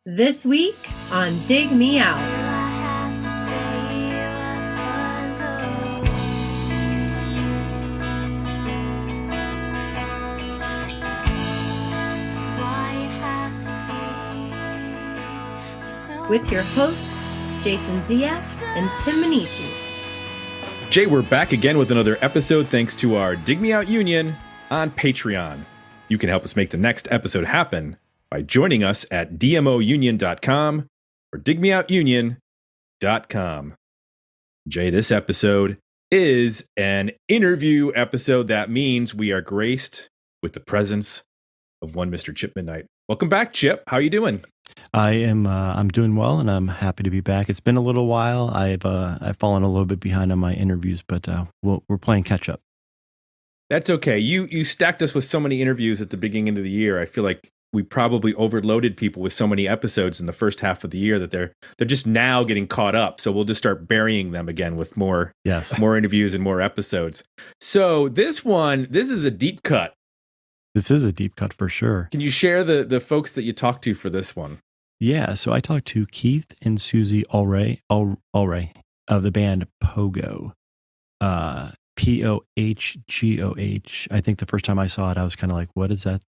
This week on Dig Me Out. With your hosts, Jason ZF and Tim Minichi. Jay, we're back again with another episode thanks to our Dig Me Out Union on Patreon. You can help us make the next episode happen by joining us at dmounion.com or digmeoutunion.com. Jay, this episode is an interview episode. That means we are graced with the presence of one Mr. Chip Midnight. Welcome back, Chip. How are you doing? I'm doing well, and I'm happy to be back. It's been a little while. I've fallen a little bit behind on my interviews, but we're playing catch up. That's okay. You stacked us with so many interviews at the beginning of the year. I feel like we probably overloaded people with so many episodes in the first half of the year that they're just now getting caught up. So we'll just start burying them again with more interviews and more episodes. So this is a deep cut. This is a deep cut for sure. Can you share the folks that you talked to for this one? Yeah, so I talked to Keith and Susie Ulrey of the band Pohgoh. Pohgoh. I think the first time I saw it, I was kind of like, "What is that?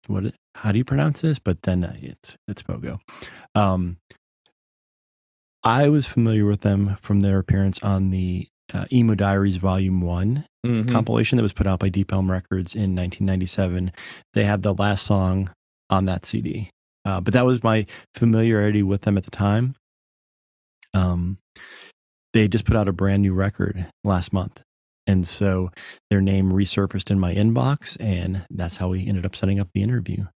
How do you pronounce this?" But then it's Pohgoh. I was familiar with them from their appearance on the Emo Diaries Volume 1 compilation that was put out by Deep Elm Records in 1997. They had the last song on that CD. But that was my familiarity with them at the time. They just put out a brand new record last month. And so their name resurfaced in my inbox, and that's how we ended up setting up the interview.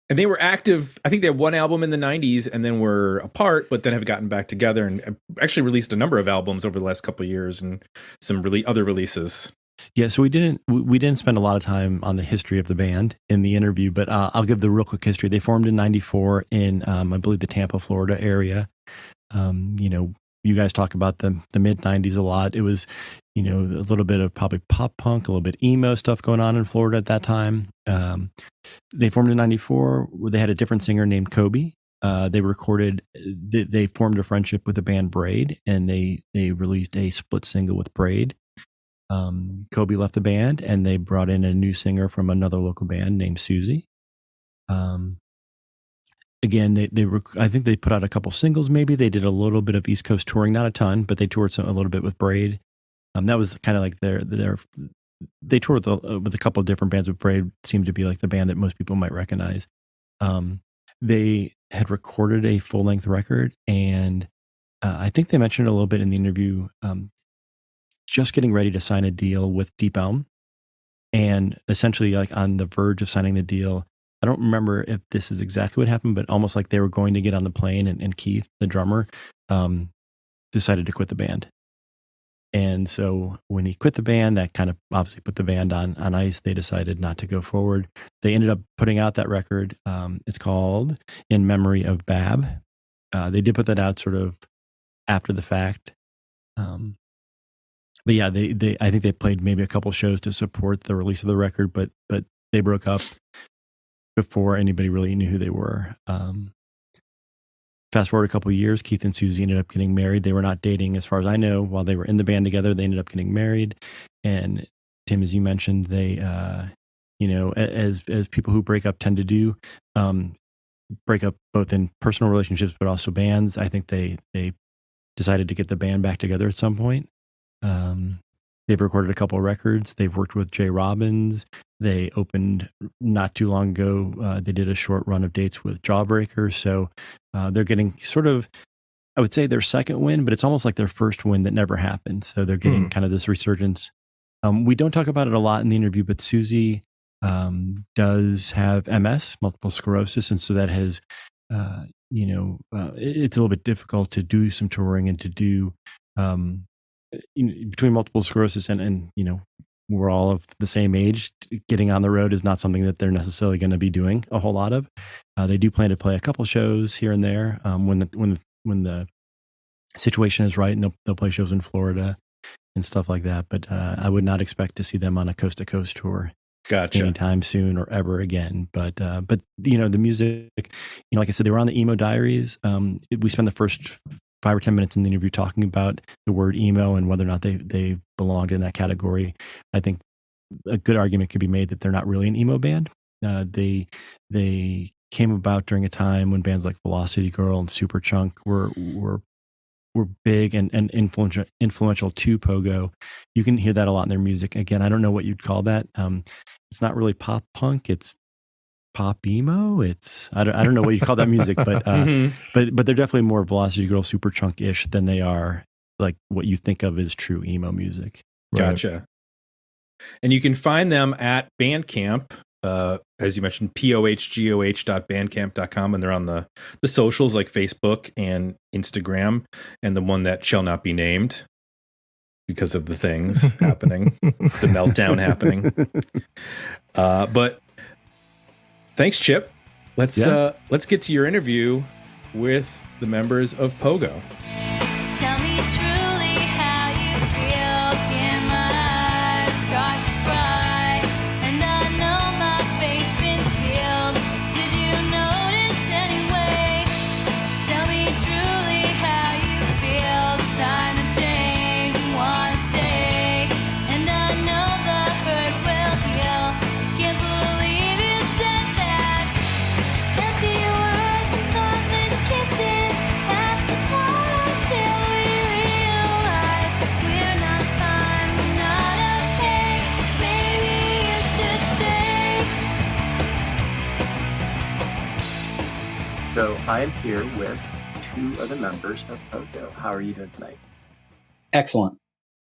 And they were active. I think they had one album in the 90s and then were apart, but then have gotten back together and actually released a number of albums over the last couple of years and some really other releases. Yeah, so we didn't spend a lot of time on the history of the band in the interview, but I'll give the real quick history. They formed in '94 in, I believe, the Tampa, Florida area. You guys talk about the mid 90s a lot. It was, a little bit of probably pop punk, a little bit emo stuff going on in Florida at that time. They formed in '94. They had a different singer named Kobi. They formed a friendship with the band Braid, and they released a split single with Braid. Kobi left the band, and they brought in a new singer from another local band named Susie. Again, I think they put out a couple singles. Maybe they did a little bit of East Coast touring, not a ton, but they toured a little bit with Braid. That was kind of like they toured with a couple of different bands. With Braid seemed to be like the band that most people might recognize. They had recorded a full length record, and I think they mentioned a little bit in the interview. Just getting ready to sign a deal with Deep Elm, and essentially like on the verge of signing the deal. I don't remember if this is exactly what happened, but almost like they were going to get on the plane, and Keith, the drummer, decided to quit the band. And so when he quit the band, that kind of obviously put the band on ice. They decided not to go forward. They ended up putting out that record. It's called In Memory of Bab. They did put that out sort of after the fact. But yeah, I think they played maybe a couple shows to support the release of the record, but they broke up before anybody really knew who they were. Fast forward a couple of years, Keith and Susie ended up getting married. They were not dating, as far as I know, while they were in the band together. They ended up getting married. And Tim, as you mentioned, they, as people who break up tend to do, break up both in personal relationships, but also bands. I think they decided to get the band back together at some point. They've recorded a couple of records. They've worked with Jay Robbins. They opened not too long ago. They did a short run of dates with Jawbreaker. So they're getting sort of, I would say, their second win, but it's almost like their first win that never happened. So they're getting kind of this resurgence. We don't talk about it a lot in the interview, but Susie does have MS, multiple sclerosis. And so that has, it's a little bit difficult to do some touring and to do between multiple sclerosis and we're all of the same age. Getting on the road is not something that they're necessarily going to be doing a whole lot of. They do plan to play a couple shows here and there when the situation is right, and they'll play shows in Florida and stuff like that. But I would not expect to see them on a coast to coast tour Gotcha. anytime soon or ever again. But the music, like I said, they were on the Emo Diaries. We spent the first 5 or 10 minutes in the interview talking about the word emo and whether or not they belonged in that category. I think a good argument could be made that they're not really an emo band. They came about during a time when bands like Velocity Girl and Superchunk were big and influential to Pohgoh. You can hear that a lot in their music. Again, I don't know what you'd call that. It's not really pop punk. It's pop emo. I don't know what you call that music, but but they're definitely more Velocity Girl, Superchunk ish than they are like what you think of as true emo music. Gotcha. And you can find them at Bandcamp, as you mentioned, pohgoh.bandcamp.com, and they're on the socials like Facebook and Instagram, and the one that shall not be named because of the things happening, the meltdown happening. But thanks, Chip. Let's get to your interview with the members of Pohgoh. Tell me truly how you feel. Can my eyes start to cry? And I know my face been sealed. Did you notice anyway? Tell me truly how you feel. It's time to change and wanna stay. And I know the hurt will heal. Can't believe you said that. Empty words and thoughtless kisses. Past the time until we realize we're not fine, we're not okay. Maybe you should stay. So I am here with 2 of the members of Pohgoh. How are you doing tonight? Excellent.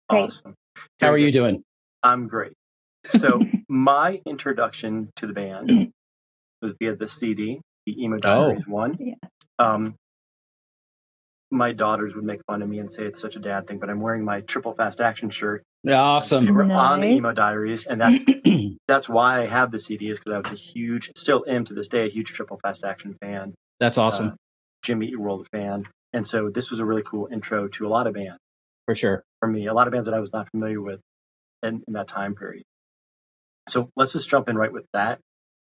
Great. Awesome. How are you doing? I'm great. So my introduction to the band was via the CD, the Emo Diaries one. Yeah. My daughters would make fun of me and say it's such a dad thing, but I'm wearing my Triple Fast Action shirt. They Awesome. were on the Nice. Emo Diaries, and that's why I have the CD, is because I was still am to this day, a huge Triple Fast Action fan. That's awesome. Jimmy Eat World fan. And so this was a really cool intro to a lot of bands For sure. for me, a lot of bands that I was not familiar with in that time period. So let's just jump in right with that.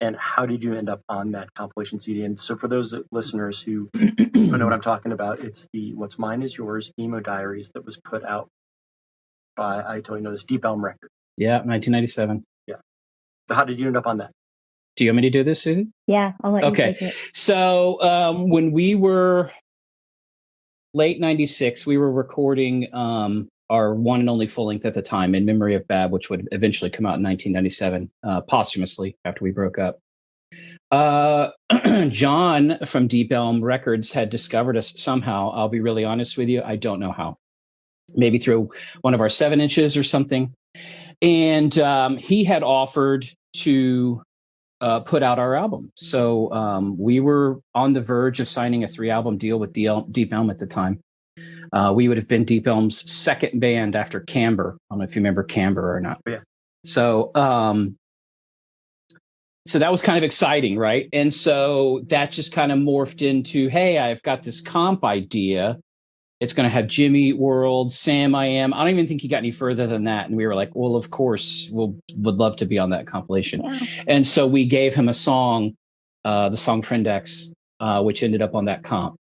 And how did you end up on that compilation CD? And so for those listeners who don't know what I'm talking about, it's the What's Mine Is Yours Emo Diaries that was put out by, I totally know this, Deep Elm Records. Yeah, 1997. So how did you end up on that? Do you want me to do this, Susie? Yeah, I'll let Okay. you take it. So when we were late 96, we were recording our one and only full length at the time, In Memory of Bab, which would eventually come out in 1997, posthumously after we broke up. John from Deep Elm Records had discovered us somehow. I'll be really honest with you. I don't know how. Maybe through one of our 7 inches or something. And he had offered to put out our album. So we were on the verge of signing a 3-album deal with Deep Elm at the time. We would have been Deep Elm's second band after Camber. I don't know if you remember Camber or not. Yeah. So so that was kind of exciting, right? And so that just kind of morphed into, hey, I've got this comp idea. It's going to have Jimmy Eat World, Sam I Am. I don't even think he got any further than that. And we were like, well, of course, would love to be on that compilation. Yeah. And so we gave him a song, the song Friend X, which ended up on that comp.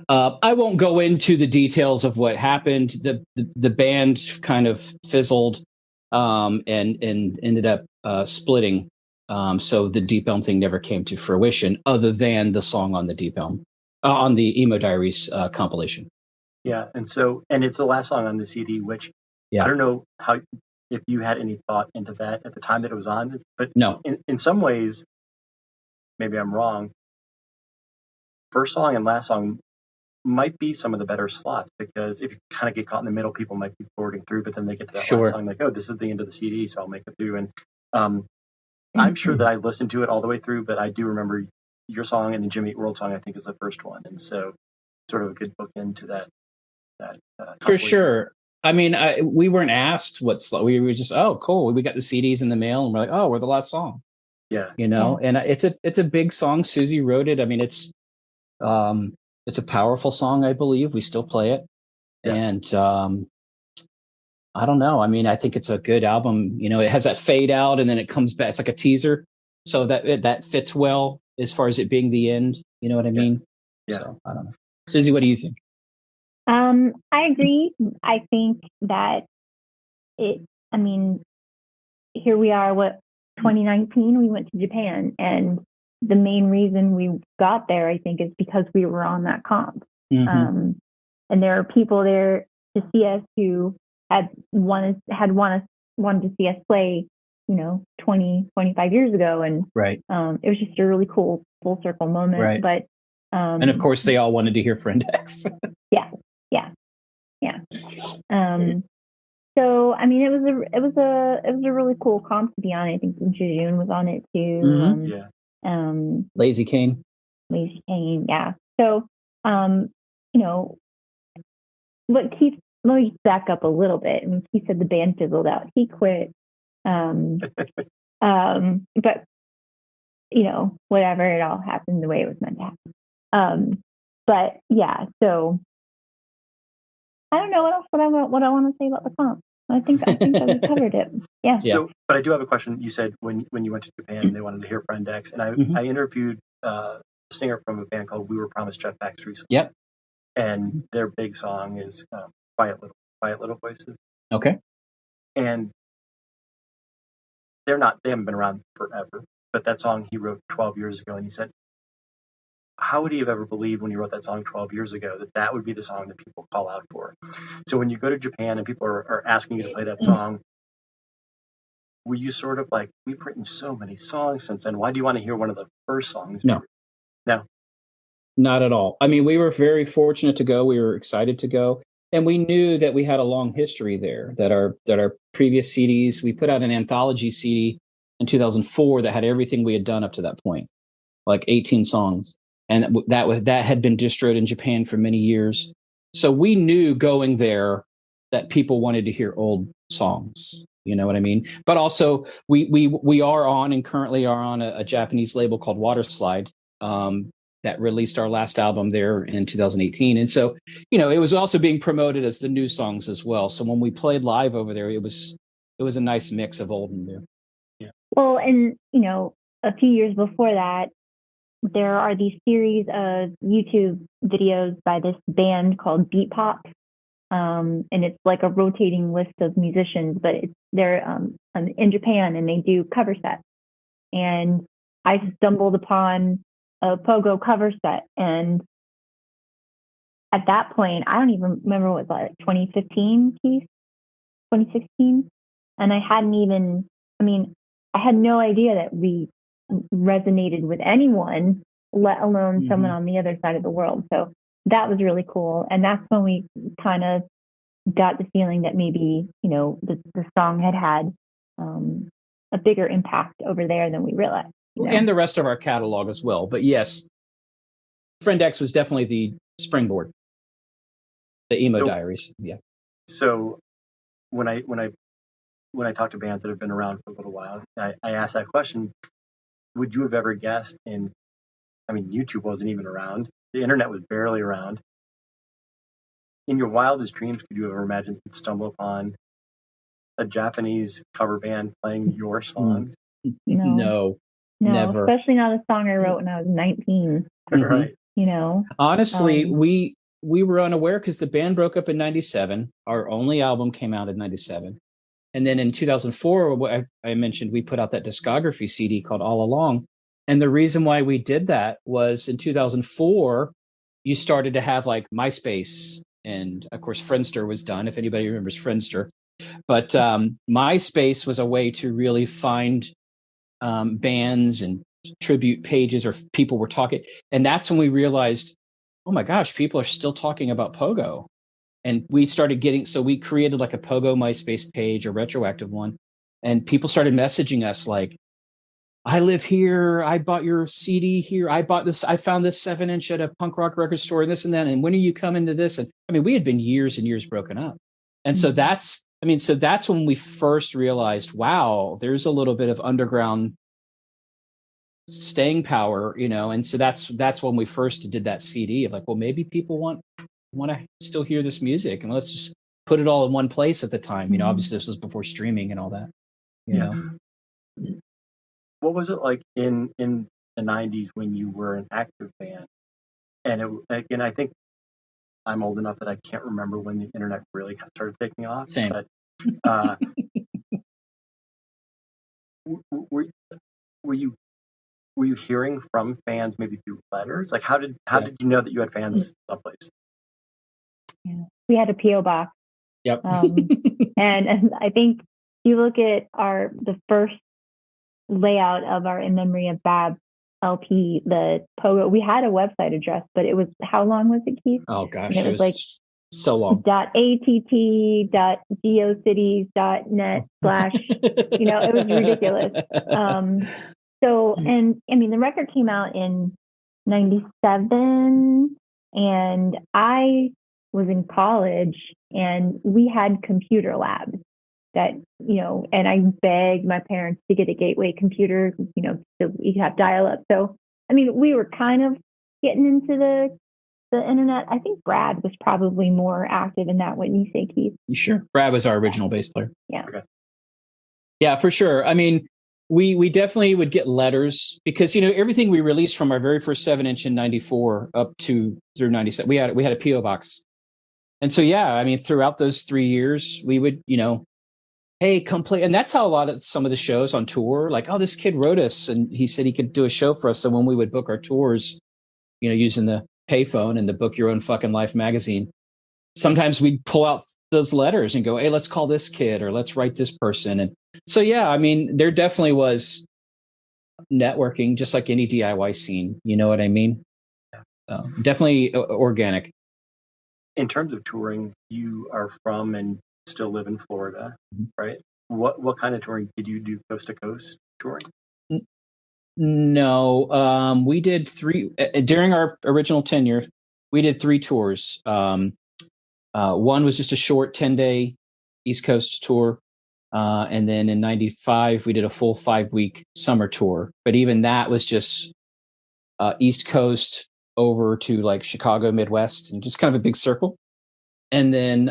I won't go into the details of what happened. The band kind of fizzled and ended up splitting. So the Deep Elm thing never came to fruition, other than the song on the Deep Elm, on the Emo Diaries compilation. Yeah, and it's the last song on the CD, which Yeah. I don't know if you had any thought into that at the time that it was on, but No. in some ways, maybe I'm wrong. First song and last song might be some of the better slots, because if you kind of get caught in the middle, people might be forwarding through, but then they get to that Sure. last song, like, oh, this is the end of the CD, so I'll make it through. And I'm sure that I listened to it all the way through, but I do remember your song, and the Jimmy Eat World song, I think, is the first one, and so sort of a good bookend to that. For compilation. sure. I mean, we weren't asked we were just, oh, cool. We got the CDs in the mail, and we're like, oh, we're the last song. Yeah. You know, and it's a big song. Susie wrote it. I mean, it's a powerful song, I believe. We still play it. Yeah. And I don't know. I mean, I think it's a good album. You know, it has that fade out and then it comes back. It's like a teaser. So that fits well as far as it being the end. You know what I mean? Yeah. So I don't know. Susie, what do you think? I agree. I think that here we are, 2019, we went to Japan, and the main reason we got there, I think, is because we were on that comp. Mm-hmm. And there are people there to see us who had wanted to see us play, 20, 25 years ago. And Right. it was just a really cool full circle moment. Right. But and of course, they all wanted to hear Friend X. Yeah. So I mean, it was a really cool comp to be on. I think Jejun was on it too. Mm-hmm. Lazy Kane, yeah. So let me back up a little bit. I mean, he said the band fizzled out. He quit. But whatever, it all happened the way it was meant to happen. But yeah, so I don't know what I want to say about the comp. I think that we covered it. Yeah. So, but I do have a question. You said when you went to Japan, they wanted to hear Friend X, and I interviewed a singer from a band called We Were Promised Jetpacks recently. Yep. And their big song is Quiet Little Voices. Okay. And they haven't been around forever, but that song he wrote 12 years ago, and he said, how would he have ever believed when he wrote that song 12 years ago that would be the song that people call out for? So when you go to Japan and people are asking you to play that song, were you sort of like, we've written so many songs since then, why do you want to hear one of the first songs? No, not at all. I mean, we were very fortunate to go. We were excited to go. And we knew that we had a long history there, that our previous CDs, we put out an anthology CD in 2004 that had everything we had done up to that point, like 18 songs. And that had been distroed in Japan for many years. So we knew going there that people wanted to hear old songs. You know what I mean? But also we are on and currently are on a Japanese label called Waterslide that released our last album there in 2018. And so, it was also being promoted as the new songs as well. So when we played live over there, it was a nice mix of old and new. Yeah. Well, and a few years before that, there are these series of YouTube videos by this band called Beat Pop. And it's like a rotating list of musicians, but they're in Japan and they do cover sets. And I stumbled upon a Pohgoh cover set. And at that point, I don't even remember what it was, like 2015, Keith? 2016? And I had no idea that we resonated with anyone, let alone someone on the other side of the world. So that was really cool. And that's when we kind of got the feeling that maybe, the song had a bigger impact over there than we realized. And the rest of our catalog as well. But yes, Friend X was definitely the springboard. The Emo Diaries. Yeah. So when I talk to bands that have been around for a little while, I ask that question, would you have ever guessed YouTube wasn't even around. The internet was barely around. In your wildest dreams, could you ever imagine you'd stumble upon a Japanese cover band playing your songs? No, never. Especially not a song I wrote when I was 19. Right. Honestly, we were unaware because the band broke up in 97. Our only album came out in 97. And then in 2004, I mentioned we put out that discography CD called All Along. And the reason why we did that was in 2004, you started to have like MySpace. And of course, Friendster was done, if anybody remembers Friendster. But MySpace was a way to really find bands and tribute pages, or people were talking. And that's when we realized, oh my gosh, people are still talking about Pohgoh. And we started so we created like a Pohgoh MySpace page, a retroactive one. And people started messaging us like, I live here. I bought your CD here. I found this 7-inch at a punk rock record store and this and that. And when are you coming to this? And we had been years and years broken up. And so that's when we first realized, wow, there's a little bit of underground staying power, And so that's when we first did that CD of like, well, maybe people want to still hear this music, and let's put it all in one place at the time. You know, Mhm. obviously this was before streaming and all that. You Yeah. know, What was it like in the 90s when you were an active band? And again, I think I'm old enough that I can't remember when the internet really started taking off. Same. But uh, were, were you hearing from fans maybe through letters? Like how did you know that you had fans someplace? Yeah. We had a PO box, yep. and I think you look at the first layout of our In Memory of Bab LP, the Pohgoh. We had a website address, but it was, how long was it, Keith? Oh gosh, And it it was was like so long. .att.geocities.net/ you know, it was ridiculous. So, and I mean, the record came out in 97, and I was in college, and we had computer labs that, you know, and I begged my parents to get a gateway computer, you know, so we could have dial up. So, I mean, we were kind of getting into the internet. I think Brad was probably more active in that, wouldn't you say, Keith? Sure. Brad was our original bass player. Yeah. Okay. Yeah, for sure. I mean, we definitely would get letters because, you know, everything we released from our very first 7-inch in 94 up to through 97, we had a PO box. And so, yeah, I mean, throughout those 3 years, we would, you know, hey, come play. And that's how a lot of some of the shows on tour, like, oh, this kid wrote us and he said he could do a show for us. So when we would book our tours, you know, using the payphone and the Book Your Own Fucking Life magazine, sometimes we'd pull out those letters and go, hey, let's call this kid or let's write this person. And so, yeah, I mean, there definitely was networking, just like any DIY scene. You know what I mean? Definitely organic. In terms of touring, you are from and still live in Florida, right? What kind of touring did you do? Coast to coast touring? No, we did 3 during our original tenure. We did 3 tours. One was just a short 10-day East Coast tour. And then in 95, we did a full 5-week summer tour. But even that was just East Coast over to like Chicago, Midwest, and just kind of a big circle. And then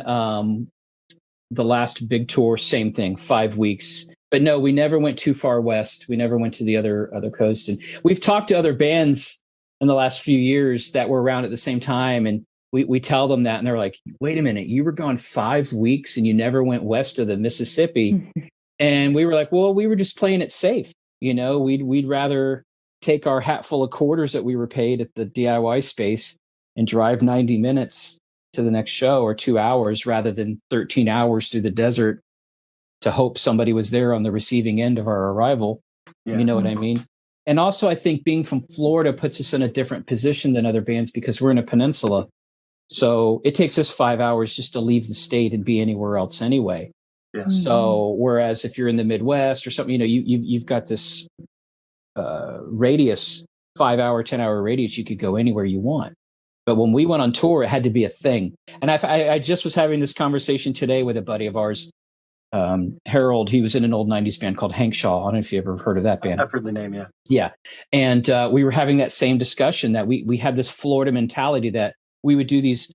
the last big tour, same thing, 5 weeks. But no, we never went too far west. We never went to the other coast. And we've talked to other bands in the last few years that were around at the same time. And we tell them that, and they're like, wait a minute, you were gone 5 weeks and you never went west of the Mississippi. And we were like, well, we were just playing it safe. You know, we'd rather take our hat full of quarters that we were paid at the DIY space and drive 90 minutes to the next show or 2 hours rather than 13 hours through the desert to hope somebody was there on the receiving end of our arrival. Yeah. You know what I mean? And also, I think being from Florida puts us in a different position than other bands because we're in a peninsula. So it takes us 5 hours just to leave the state and be anywhere else anyway. Yeah. So whereas if you're in the Midwest or something, you know, you've got this radius, 5 hour, 10 hour radius, you could go anywhere you want. But when we went on tour, it had to be a thing. And I just was having this conversation today with a buddy of ours, Harold. He was in an old 90s band called Hank Shaw. I don't know if you ever heard of that band. I've heard the name, yeah. Yeah. And we were having that same discussion that we had this Florida mentality that we would do these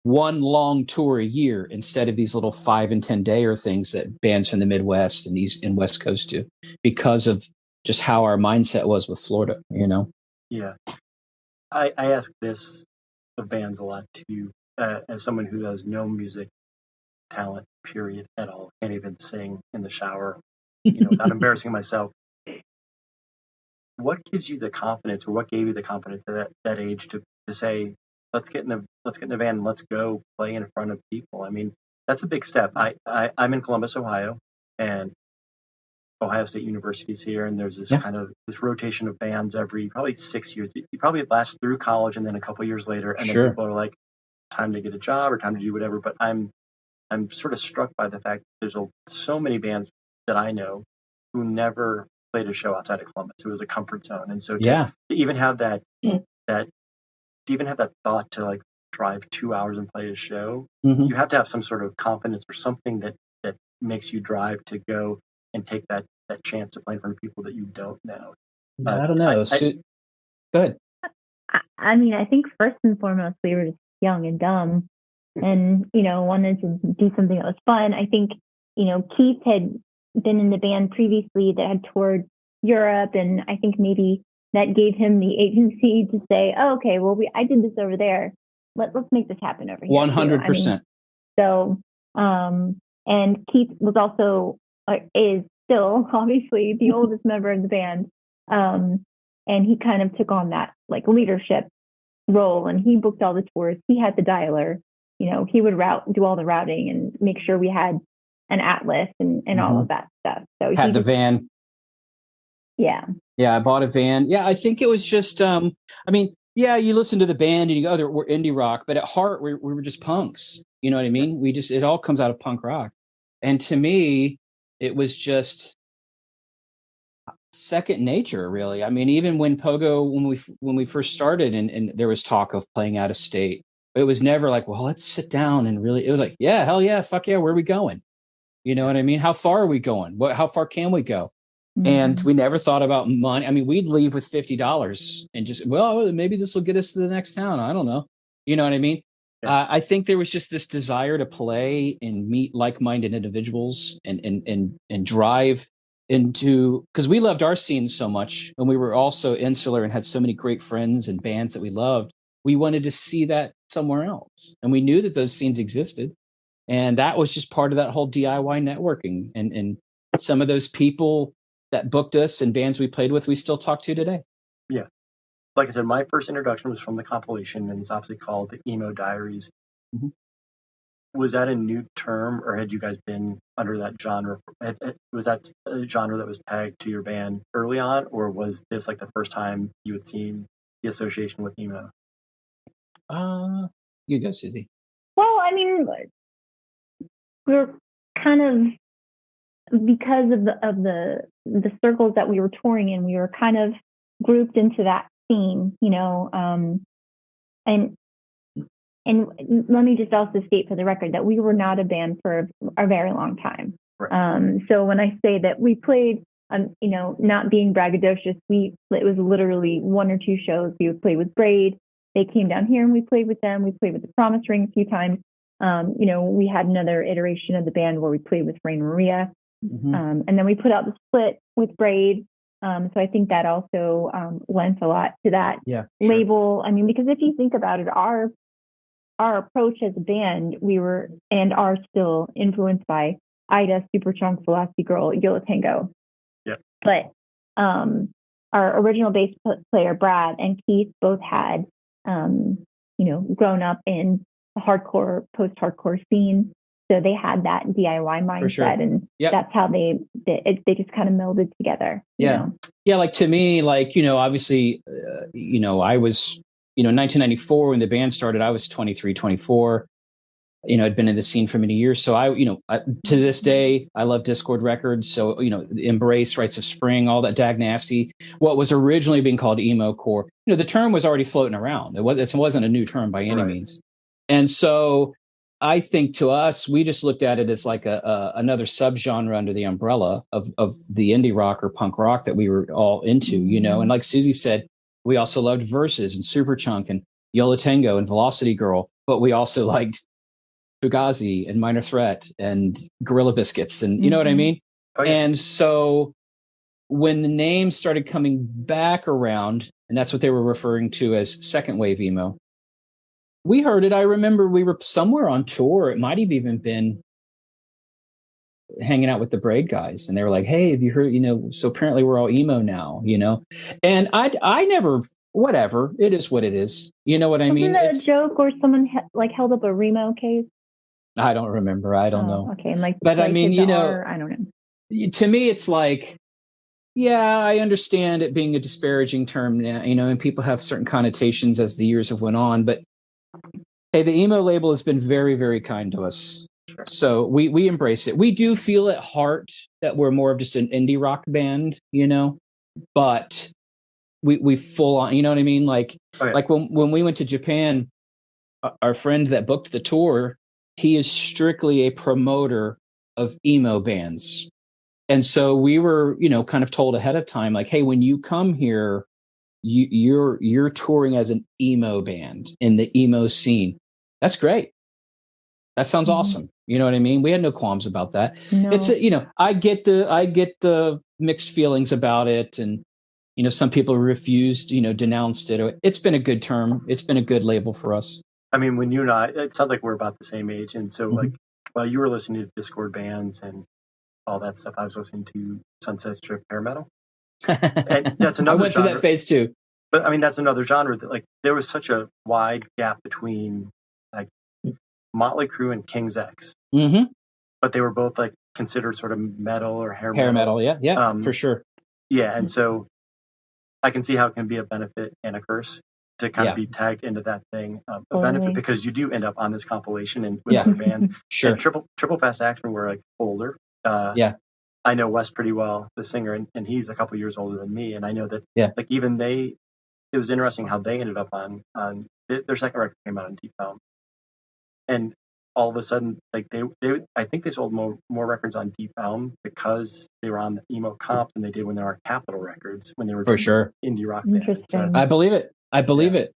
one long tour a year instead of these little 5 and 10 dayer things that bands from the Midwest and East and West Coast do because of just how our mindset was with Florida, you know? Yeah. I ask this of bands a lot too, as someone who has no music talent, period, at all. Can't even sing in the shower, you know, without embarrassing myself. What gives you the confidence, or what gave you the confidence at that age to say, let's get in the van and let's go play in front of people? I mean, that's a big step. I'm in Columbus, Ohio, and Ohio State University is here, and there's this kind of this rotation of bands every probably 6 years. You probably last through college, and then a couple of years later, and then people are like, time to get a job or time to do whatever. But I'm sort of struck by the fact that there's so many bands that I know who never played a show outside of Columbus. It was a comfort zone, and so to even have that thought to like drive 2 hours and play a show, you have to have some sort of confidence or something that makes you drive to go and take that chance of playing in front of people that you don't know. I don't know. Go ahead. I mean, I think first and foremost, we were just young and dumb. and, wanted to do something that was fun. I think, Keith had been in the band previously that had toured Europe, and I think maybe that gave him the agency to say, oh, okay, well, I did this over there. Let's make this happen over here. 100%. So, and Keith was also, is still obviously the oldest member of the band. And he kind of took on that like leadership role, and he booked all the tours. He had the dialer, he would do all the routing and make sure we had an atlas and all of that stuff. So had the van. Yeah. Yeah. I bought a van. Yeah. I think it was just, you listen to the band and you go, we're indie rock, but at heart, we were just punks. You know what I mean? It all comes out of punk rock. And to me, it was just second nature, really. I mean, even when Pohgoh, when we first started and there was talk of playing out of state, it was never like, well, let's sit down and really, it was like, yeah, hell yeah, fuck yeah, where are we going? You know what I mean? How far are we going? How far can we go? Mm-hmm. And we never thought about money. I mean, we'd leave with $50 and just, well, maybe this will get us to the next town. I don't know. You know what I mean? Yeah. I think there was just this desire to play and meet like-minded individuals and drive into, because we loved our scene so much, and we were also insular and had so many great friends and bands that we loved. We wanted to see that somewhere else, and we knew that those scenes existed, and that was just part of that whole DIY networking. And some of those people that booked us and bands we played with, we still talk to today. Yeah, like I said, my first introduction was from the compilation, and it's obviously called the Emo Diaries. Mm-hmm. Was that a new term, or had you guys been under that genre? Was that a genre that was tagged to your band early on, or was this like the first time you had seen the association with emo? You go, Susie. Well, I mean, we're kind of, because of the circles that we were touring in, we were kind of grouped into that scene, and let me just also state for the record that we were not a band for a very long time. Right. So when I say that we played, not being braggadocious, it was literally one or two shows. We would play with Braid. They came down here and we played with them. We played with the Promise Ring a few times. We had another iteration of the band where we played with Rain Maria. Mm-hmm. And then we put out the split with Braid. So I think that also lent a lot to that label. I mean, because if you think about it, our approach as a band, we were and are still influenced by Ida, Superchunk, Velocity Girl, Yo La Tengo. Yeah. But our original bass player, Brad, and Keith both had, grown up in the hardcore, post-hardcore scene. So they had that DIY mindset, and that's how they just kind of melded together. Yeah. Yeah. Like to me, obviously, I was, 1994 when the band started, I was 23, 24, I'd been in the scene for many years. So to this day, I love Discord Records. So, Embrace, Rites of Spring, all that Dag Nasty, what was originally being called emo core, the term was already floating around. It wasn't a new term by any means. And so I think to us, we just looked at it as like another subgenre under the umbrella of the indie rock or punk rock that we were all into, and like Susie said, we also loved Versus and Superchunk and Yo La Tengo and Velocity Girl, but we also liked Fugazi and Minor Threat and Gorilla Biscuits, and you know what I mean? Oh, yeah. And so when the name started coming back around, and that's what they were referring to as second wave emo, we heard it. I remember we were somewhere on tour. It might have even been hanging out with the Braid guys, and they were like, "Hey, have you heard? So apparently we're all emo now, And I never, whatever. It is what it is. You know what I mean? Wasn't it a joke, or someone held up a Remo case? I don't remember. I don't know. Okay, and but I mean, I don't know. To me, it's like, yeah, I understand it being a disparaging term now, and people have certain connotations as the years have went on, but hey, the emo label has been very, very kind to us. Sure. So we embrace it. We do feel at heart that we're more of just an indie rock band, but we full on, you know what I mean? Like when we went to Japan, our friend that booked the tour, he is strictly a promoter of emo bands. And so we were, kind of told ahead of time, like, hey, when you come here, you're touring as an emo band in the emo scene. That's great. That sounds awesome. You know what I mean? We had no qualms about that. No. It's I get the mixed feelings about it, and some people refused, denounced it. It's been a good term. It's been a good label for us. I mean, when you and I, it sounds like we're about the same age, and so Mhm. like while you were listening to Discord bands and all that stuff, I was listening to Sunset Strip hair metal, and that's I another went through genre. that phase too. But I mean, that's another genre that like there was such a wide gap between like Motley Crue and King's X, Mm-hmm. but they were both like considered sort of metal or hair metal, yeah, Um, for sure. Yeah, and so I can see how it can be a benefit and a curse to kind Yeah. of be tagged into that thing. A Totally. benefit because you do end up on this compilation and with Yeah. other bands. Sure. And Triple Fast Action were like older. Yeah. I know Wes pretty well, the singer, and he's a couple years older than me. And I know that like even it was interesting how they ended up on their second record came out on Deep Elm. And all of a sudden, like they I think they sold more records on Deep Elm because they were on the emo comp than they did when they were on Capitol Records when they were For doing sure. indie rock bands. Interesting. I believe it.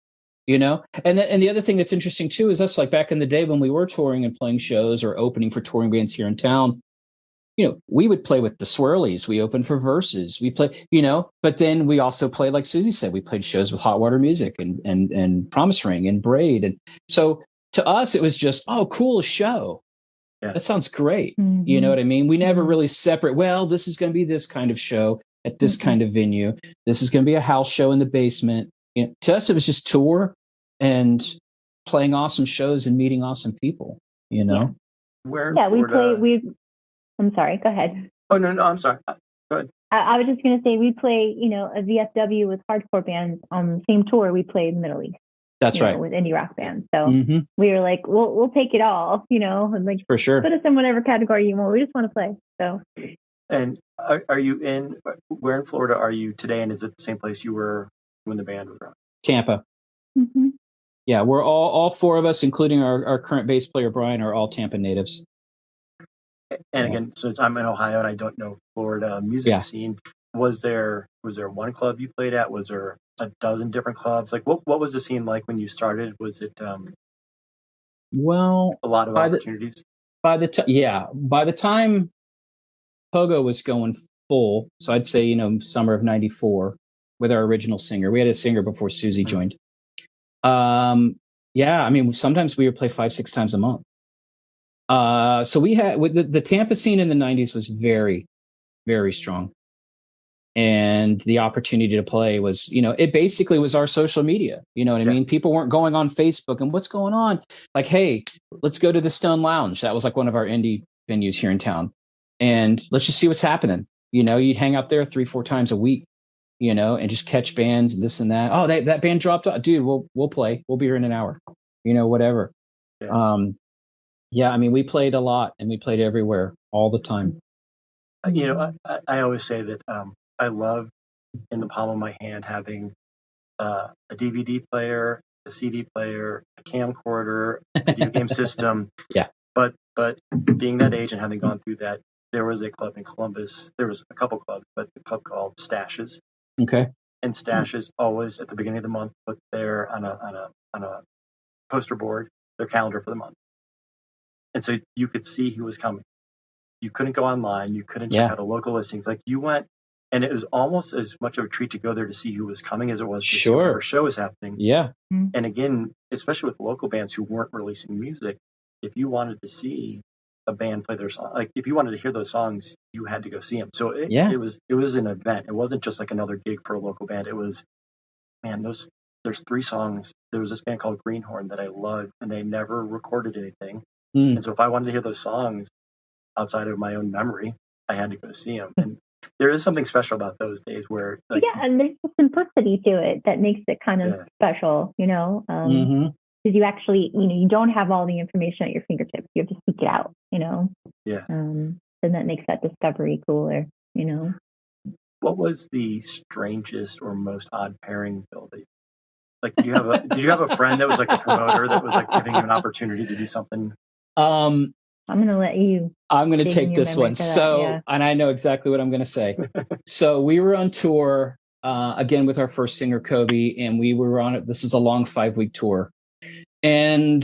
And the other thing that's interesting too is us, like back in the day when we were touring and playing shows or opening for touring bands here in town, we would play with the Swirlies. We opened for Verses. We play, but then we also played, like Susie said, we played shows with Hot Water Music and Promise Ring and Braid. And so to us, it was just, oh, cool show. Yeah. That sounds great. Mhm. You know what I mean? We never really separate. Well, this is going to be this kind of show at this kind of venue. This is going to be a house show in the basement. To us, it was just tour and playing awesome shows and meeting awesome people. Where in Yeah, Florida, I'm sorry, go ahead. Oh no, I'm sorry. Go ahead. I was just going to say we play, a VFW with hardcore bands on the same tour we played in the Middle East. That's right. With indie rock bands. So Mhm. we were like, we'll take it all, and like For sure. put us in whatever category you want. We just want to play. So And are you where in Florida are you today? And is it the same place you were when the band was around? Tampa. mhm. Yeah, we're all four of us, including our current bass player, Brian, are all Tampa natives. And again, since I'm in Ohio and I don't know Florida music scene, was there one club you played at? Was there a dozen different clubs? Like what was the scene like when you started? Was it Well, a lot of opportunities? by the time Pohgoh was going full, so I'd say, summer of '94 with our original singer. We had a singer before Susie joined. Sometimes we would play 5-6 times a month. So we had with the Tampa scene in the '90s was very, very strong. And the opportunity to play was, it basically was our social media. You know what I mean? People weren't going on Facebook and what's going on? Like, hey, let's go to the Stone Lounge. That was like one of our indie venues here in town. And let's just see what's happening. You'd hang out there 3-4 times a week, and just catch bands and this and that. Oh, that band dropped off. Dude, we'll play. We'll be here in an hour, whatever. Yeah. We played a lot and we played everywhere all the time. I always say that I love in the palm of my hand having a DVD player, a CD player, a camcorder, a video game system. Yeah. But being that age and having gone through that, there was a club in Columbus. There was a couple clubs, but a club called Stashes. Okay. And Stashes always at the beginning of the month put there on a poster board their calendar for the month. And so you could see who was coming. You couldn't go online. You couldn't check out a local listings. Like you went, and it was almost as much of a treat to go there to see who was coming as it was to see whatever show was happening. Yeah. And again, especially with local bands who weren't releasing music, if you wanted to see a band play their song, like if you wanted to hear those songs, you had to go see them. So it was an event. It wasn't just like another gig for a local band. It was, man, there's 3 songs. There was this band called Greenhorn that I loved, and they never recorded anything. And so if I wanted to hear those songs outside of my own memory, I had to go see them. And there is something special about those days where, like, and there's a simplicity to it that makes it kind of special, because you actually, you don't have all the information at your fingertips. You have to seek it out, Yeah. And that makes that discovery cooler, What was the strangest or most odd pairing, Bill? Like, did you have a friend that was like a promoter that was like giving you an opportunity to do something? I'm going to let you. I'm going to take this one. And I know exactly what I'm going to say. So we were on tour again with our first singer, Kobi, and we were on it. This is a long 5-week tour. And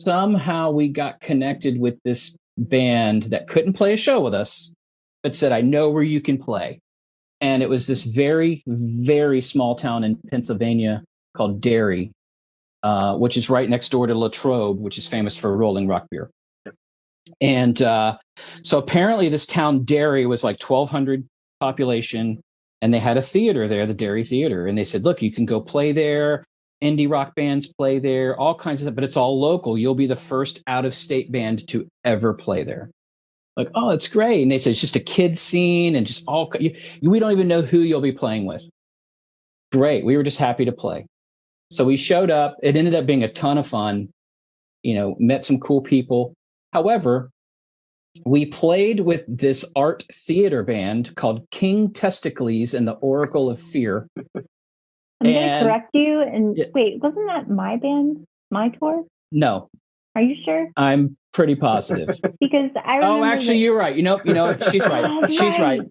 somehow we got connected with this band that couldn't play a show with us, but said, I know where you can play. And it was this very, very small town in Pennsylvania called Derry, which is right next door to Latrobe, which is famous for rolling rock beer. And so apparently this town, Derry, was like 1,200 population, and they had a theater there, the Derry Theater. And they said, look, you can go play there. Indie rock bands play there, all kinds of stuff, but it's all local. You'll be the first out-of-state band to ever play there. Like, oh, that's great. And they said, it's just a kid scene and just all, we don't even know who you'll be playing with. Great. We were just happy to play. So we showed up. It ended up being a ton of fun, met some cool people. However, we played with this art theater band called King Testicles and the Oracle of Fear. I'm going to correct you. And wait, wasn't that my band, my tour? No. Are you sure? I'm pretty positive. Because I remember. Oh, actually, you're right. She's right. She's right.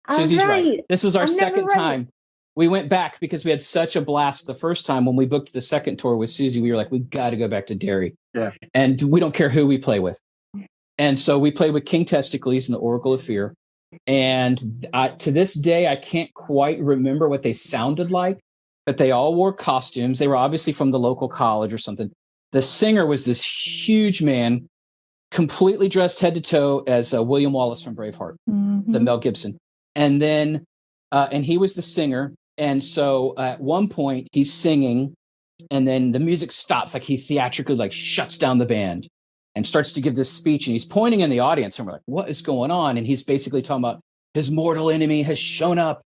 Susie's right. This was our second time. We went back because we had such a blast the first time. When we booked the second tour with Susie, we were like, we got to go back to Derry. Yeah. And we don't care who we play with. And so we played with King Testicles and the Oracle of Fear. And to this day, I can't quite remember what they sounded like, but they all wore costumes. They were obviously from the local college or something. The singer was this huge man, completely dressed head to toe as William Wallace from Braveheart, the Mel Gibson. And then, and he was the singer. And so at one point he's singing and then the music stops, like he theatrically like shuts down the band and starts to give this speech. And he's pointing in the audience and we're like, what is going on? And he's basically talking about his mortal enemy has shown up.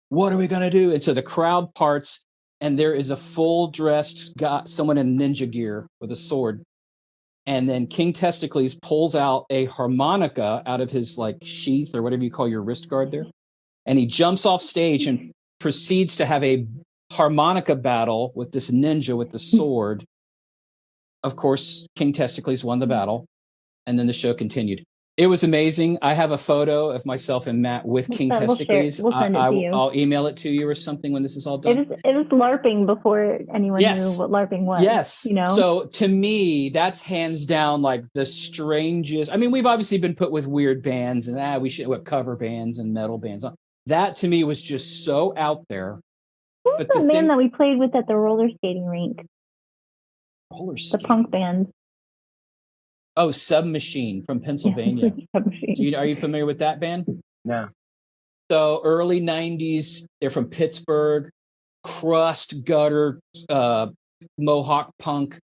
What are we going to do? And so the crowd parts. And there is a full-dressed someone in ninja gear with a sword. And then King Testicles pulls out a harmonica out of his like sheath or whatever you call your wrist guard there. And he jumps off stage and proceeds to have a harmonica battle with this ninja with the sword. Of course, King Testicles won the battle. And then the show continued. It was amazing. I have a photo of myself and Matt with King Testicles. We'll send it to you. I'll email it to you or something when this is all done. It was LARPing before anyone knew what LARPing was. Yes. So to me, that's hands down like the strangest. I mean, we've obviously been put with weird bands and we should cover bands and metal bands. That to me was just so out there. Who was the man that we played with at the roller skating rink? The punk band. Oh, Submachine from Pennsylvania. Are you familiar with that band? No. So early 90s, they're from Pittsburgh, crust, gutter, Mohawk punk,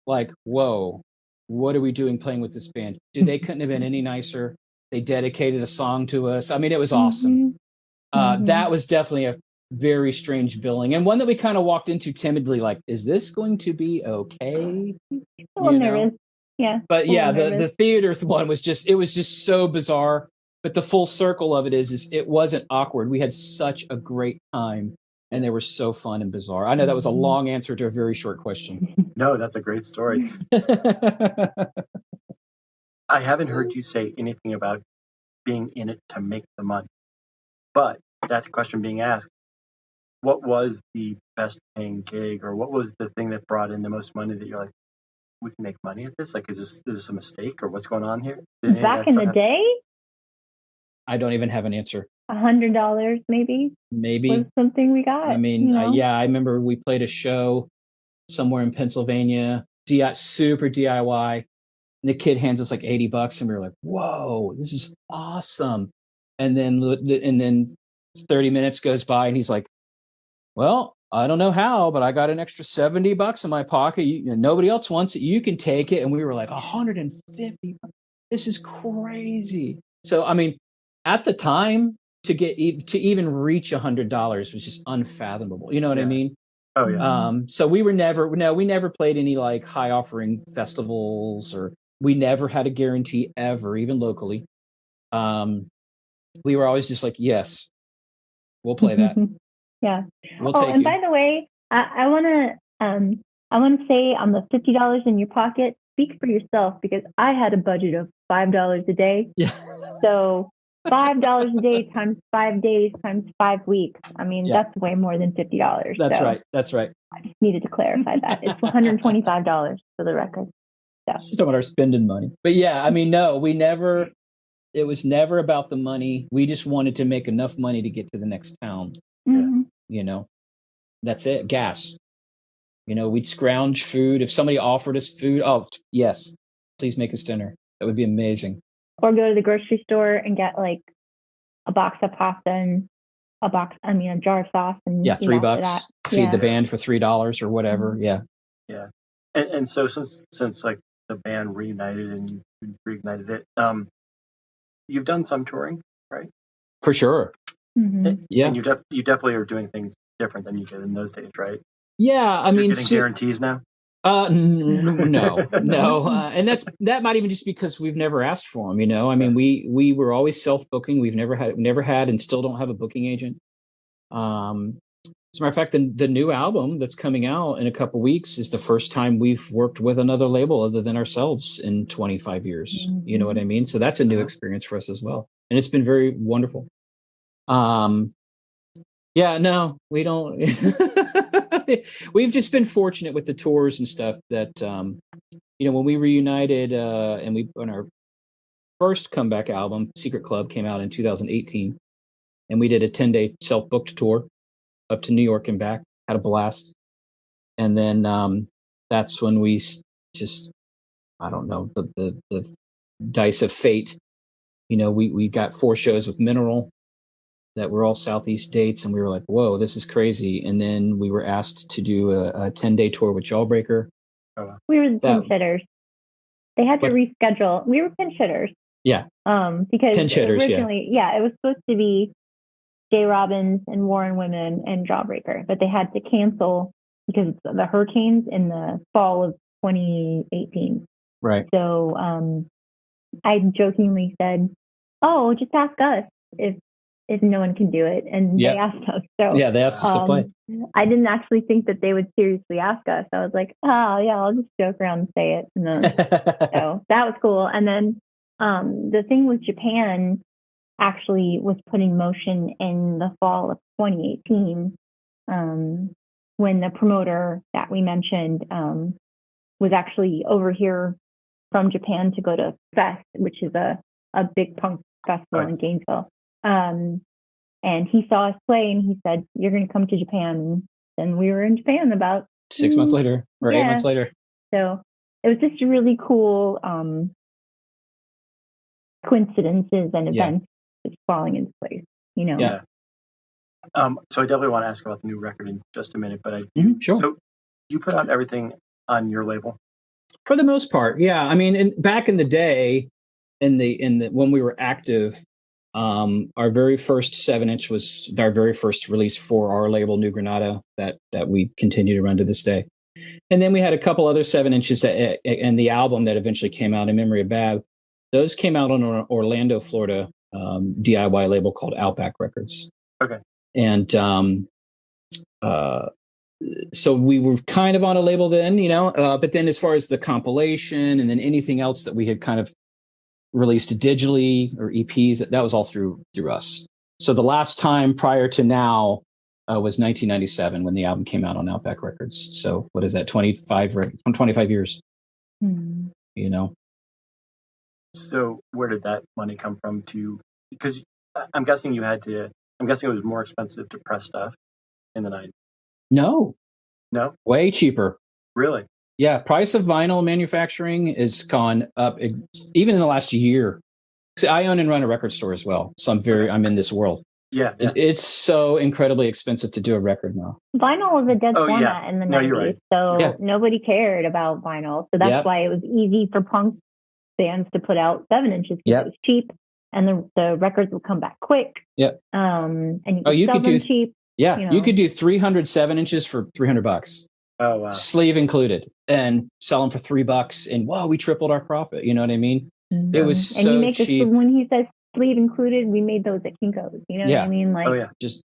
like, whoa, what are we doing playing with this band? Dude, they couldn't have been any nicer. They dedicated a song to us. I mean, it was awesome. That was definitely a very strange billing and one that we kind of walked into timidly, like, is this going to be okay? Nervous. Yeah. But yeah, the theater one was just so bizarre. But the full circle of it is it wasn't awkward. We had such a great time and they were so fun and bizarre. I know that was a long answer to a very short question. No, that's a great story. I haven't heard you say anything about being in it to make the money. But that question being asked, what was the best paying gig or what was the thing that brought in the most money that you're like, we can make money at this? Like, is this a mistake or what's going on here? Back in the day? I don't even have an answer. $100 maybe was something we got. I mean, I remember we played a show somewhere in Pennsylvania, super DIY. And the kid hands us like $80 and we were like, whoa, this is awesome. And then 30 minutes goes by and he's like, well, I don't know how, but I got an extra $70 in my pocket. Nobody else wants it. You can take it. And we were like, $150. This is crazy. So, I mean, at the time, to even reach $100 was just unfathomable. You know what I mean? Oh yeah. So we never played any like high offering festivals, or we never had a guarantee ever, even locally. We were always just like, yes, we'll play that. Yeah. We'll take and you. By the way, I want to say on the $50 in your pocket, speak for yourself, because I had a budget of $5 a day. Yeah. So $5 a day times 5 days times 5 weeks. I mean, Yeah. that's way more than $50. That's so right. That's right. I just needed to clarify that. It's $125 for the record. Just talking about our spending money. But yeah, I mean, no, it was never about the money. We just wanted to make enough money to get to the next town. Mhm. You know, that's it. Gas. You know, we'd scrounge food. If somebody offered us food, oh, yes, please make us dinner. That would be amazing. Or go to the grocery store and get like a box of pasta and a jar of sauce. And Yeah, eat off of $3. that. Feed Yeah. the band for $3 or whatever. Yeah. Yeah. And so since like the band reunited and you reignited it, you've done some touring, right? For sure. Mhm. Yeah. And you definitely are doing things different than you did in those days, right? Yeah. I You're mean, getting guarantees now. No, and that might even just because we've never asked for them. You know, I mean, we were always self-booking. We've never had, and still don't have a booking agent. As a matter of fact, the new album that's coming out in a couple weeks is the first time we've worked with another label other than ourselves in 25 years. Mm-hmm. You know what I mean? So that's a new experience for us as well, and it's been very wonderful. Yeah, no, we don't. We've just been fortunate with the tours and stuff that, you know, when we reunited and on our first comeback album, Secret Club, came out in 2018, and we did a 10-day self-booked tour up to New York and back, had a blast. And then that's when we just, I don't know, the dice of fate. You know, we got 4 shows with Mineral that were all Southeast dates, and we were like, whoa, this is crazy. And then we were asked to do a 10-day tour with Jawbreaker. We were the pinch hitters. They had to reschedule. We were pinch hitters. Yeah. Because pinch hitters, originally, it was supposed to be Jay Robbins and Warren Women and Jawbreaker, but they had to cancel because of the hurricanes in the fall of 2018. Right. So I jokingly said, "Oh, just ask us if no one can do it," and they asked us. So yeah, they asked us to play. I didn't actually think that they would seriously ask us. I was like, "Oh yeah, I'll just joke around and say it." And then, so that was cool. And then the thing with Japan actually was put in motion in the fall of 2018 when the promoter that we mentioned was actually over here from Japan to go to Fest, which is a big punk festival in Gainesville. And he saw us play and he said, "You're going to come to Japan." And then we were in Japan about 6 months later or 8 months later. So it was just really cool coincidences and events just falling into place, you know? Yeah. So I definitely want to ask about the new record in just a minute, but sure. So you put out everything on your label? For the most part, yeah. I mean, back in the day, in the when we were active, our very first 7-inch was our very first release for our label, New Granada, that we continue to run to this day. And then we had a couple other 7-inches and the album that eventually came out, In Memory of Bab. Those came out on an Orlando, Florida DIY label called Outback Records. Okay. And so we were kind of on a label then, you know, but then as far as the compilation and then anything else that we had kind of released digitally or EPs, that was all through us. So the last time prior to now was 1997 when the album came out on Outback Records. So what is that, 25 years, you know? So where did that money come from because I'm guessing it was more expensive to press stuff in the 90s. No, way cheaper. Really? Yeah. Price of vinyl manufacturing has gone up even in the last year. See, I own and run a record store as well. So I'm in this world. Yeah. It's so incredibly expensive to do a record now. Vinyl was a dead format in the 90s. You're right. So nobody cared about vinyl. So that's why it was easy for punk bands to put out 7-inches because it was cheap and the records would come back quick. Yeah. And you could sell them cheap. Yeah. You could do 300 7-inches for $300. Oh, wow. Sleeve included, and sell them for $3. And we tripled our profit. You know what I mean? Mm-hmm. It was so cheap. When he says sleeve included, we made those at Kinko's. You know what I mean? Like, just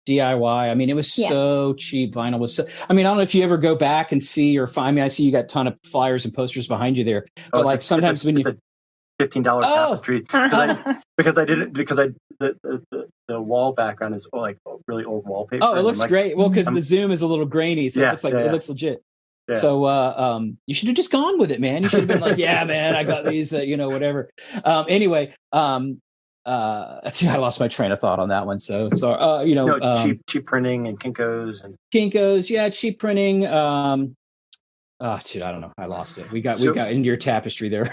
DIY. I mean, it was so cheap. Vinyl was so. I mean, I don't know if you ever go back and see or find me. I see you got a ton of flyers and posters behind you there. But sometimes when you, $15 Oh. tapestry because the wall background is like really old wallpaper. Oh, it looks like, great. Well, because the zoom is a little grainy, so Yeah, it looks like yeah, it yeah. looks legit. Yeah. So you should have just gone with it, man. You should have been like, yeah, man, I got these, whatever. Anyway, I lost my train of thought on that one. So, cheap printing and Kinko's, yeah, cheap printing. Dude, I don't know. I lost it. We got into your tapestry there.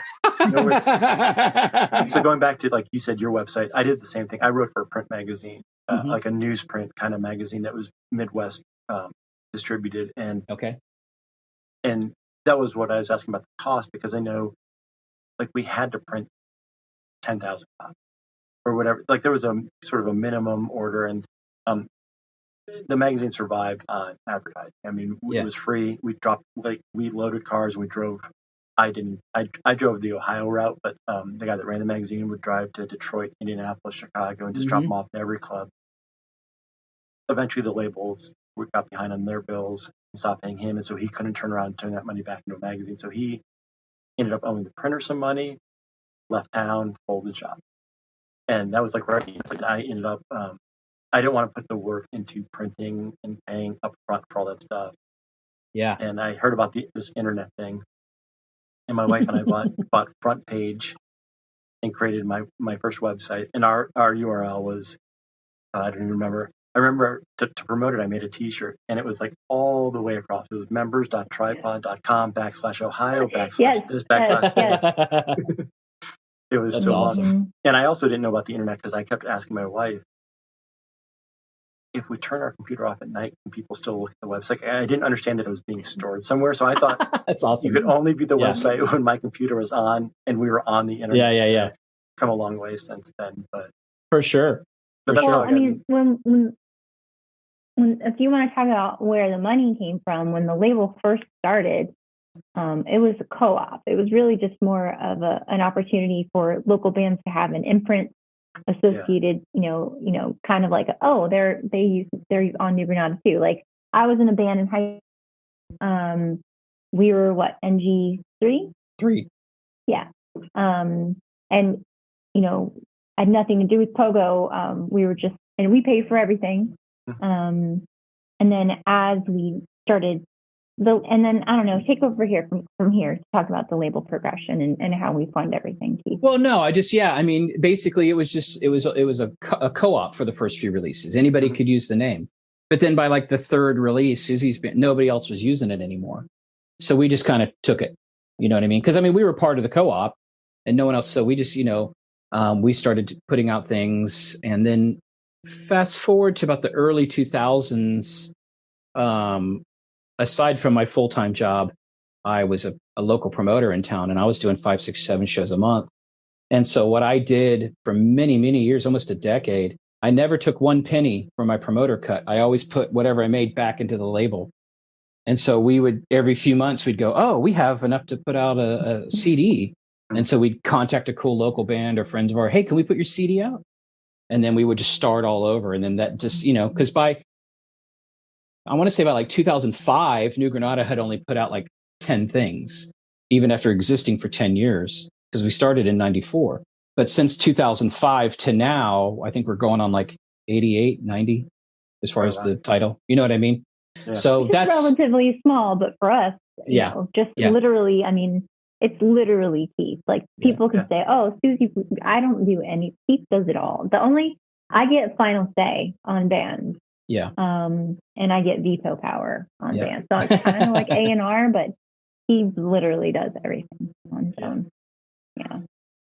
So going back to, like you said, your website, I did the same thing. I wrote for a print magazine, like a newsprint kind of magazine that was Midwest distributed, and okay. And that was what I was asking about the cost, because I know, like, we had to print 10,000 copies or whatever. Like, there was a sort of a minimum order, and the magazine survived on advertising. I mean, it was free. We loaded cars and we drove. I drove the Ohio route, but the guy that ran the magazine would drive to Detroit, Indianapolis, Chicago, and just drop them off in every club. Eventually, the labels got behind on their bills and stopped paying him, and so he couldn't turn around and turn that money back into a magazine. So he ended up owing the printer some money, left town, folded shop, and that was like right. I ended up. I didn't want to put the work into printing and paying upfront for all that stuff. Yeah. And I heard about this internet thing, and my wife and I bought Front Page and created my first website. And our URL was I don't even remember. I remember to promote it, I made a T-shirt, and it was like all the way across. It was members.tripod.com/Ohio/this/. It was That's so awesome. And I also didn't know about the internet because I kept asking my wife, if we turn our computer off at night, can people still look at the website? I didn't understand that it was being stored somewhere, so I thought that's awesome. You could only view the website when my computer was on and we were on the internet. Yeah. Come a long way since then, but for sure. But that's well, I mean, when if you want to talk about where the money came from, when the label first started, it was a co-op. It was really just more of an opportunity for local bands to have an imprint associated, kind of like, they're on New Granada too. Like, I was in a band in high school. We were NG3? 3. Yeah. And had nothing to do with Pohgoh. We were just, and we paid for everything. And then as we started and then I don't know, take over here from here to talk about the label progression and how we fund everything, Keith. Well, no, I mean, basically it was a co-op for the first few releases. Anybody could use the name. But then by like the third release, Susie's band, nobody else was using it anymore. So we just kind of took it. You know what I mean? Because I mean, we were part of the co-op and no one else. So we just, we started putting out things, and then fast forward to about the early 2000s. Aside from my full-time job, I was a local promoter in town, and I was doing 5, 6, 7 shows a month. And so what I did for many, many years, almost a decade, I never took one penny from my promoter cut. I always put whatever I made back into the label. And so we would, every few months, we'd go, we have enough to put out a CD. And so we'd contact a cool local band or friends of ours, hey, can we put your CD out? And then we would just start all over. And then that just, because I want to say about like 2005, New Granada had only put out like 10 things, even after existing for 10 years, because we started in 94. But since 2005 to now, I think we're going on like 88, 90 as far as the title. You know what I mean? Yeah. So that's relatively small, but for us, literally, I mean, it's literally Keith. Like, people could say, Susie, I don't do any, Keith does it all. I get final say on bands. Yeah. And I get veto power on bands. So it's kind of like A&R, but he literally does everything on his own. Yeah.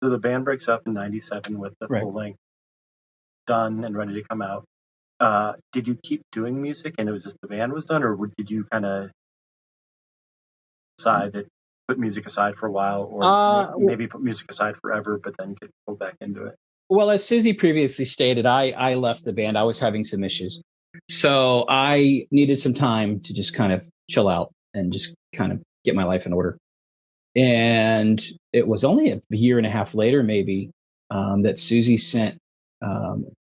So the band breaks up in 97 with the full length done and ready to come out. Did you keep doing music and it was just the band was done, or did you kind of decide to put music aside for a while, or maybe put music aside forever, but then get pulled back into it? Well, as Susie previously stated, I left the band. I was having some issues. So I needed some time to just kind of chill out and just kind of get my life in order. And it was only a year and a half later, maybe, that Susie sent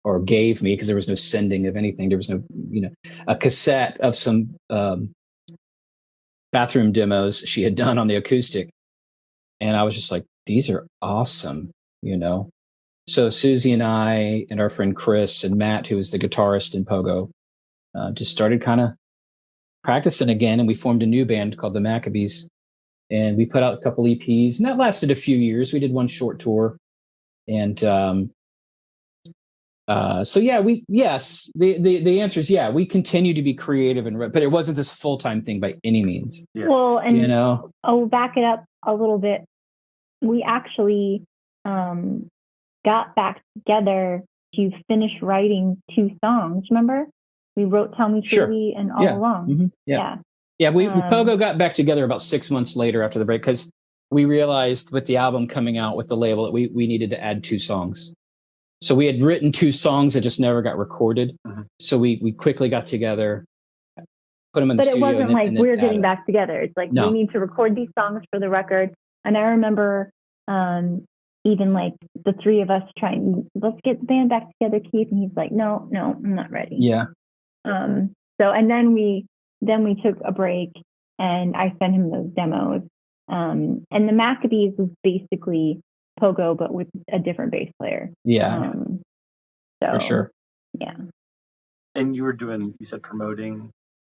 or gave me, because there was no sending of anything. There was no, a cassette of some bathroom demos she had done on the acoustic. And I was just like, these are awesome, you know. So Susie and I and our friend Chris and Matt, who was the guitarist in Pohgoh, just started kind of practicing again, and we formed a new band called the Maccabees, and we put out a couple EPs, and that lasted a few years. We did one short tour, and so yeah, the answer is yeah, we continue to be creative but it wasn't this full-time thing by any means. Yeah. Well, and you know, I'll back it up a little bit. We actually got back together to finish writing 2 songs. Remember, we wrote "Tell Me Sure. Truly" and "All Yeah. Along." Mm-hmm. Yeah. We Pohgoh got back together about 6 months later after the break because we realized with the album coming out with the label that we needed to add 2 songs. So we had written 2 songs that just never got recorded. Mhm. So we quickly got together, put them in the But it studio. wasn't like we're getting added. back together. It's like No. we need to record these songs for the record. And I remember even like the 3 of us trying, let's get the band back together, Keith. And he's like, no, I'm not ready. Yeah. So, and then we took a break and I sent him those demos. And the Maccabees was basically Pohgoh, but with a different bass player. Yeah. So, For sure. Yeah. And you said promoting.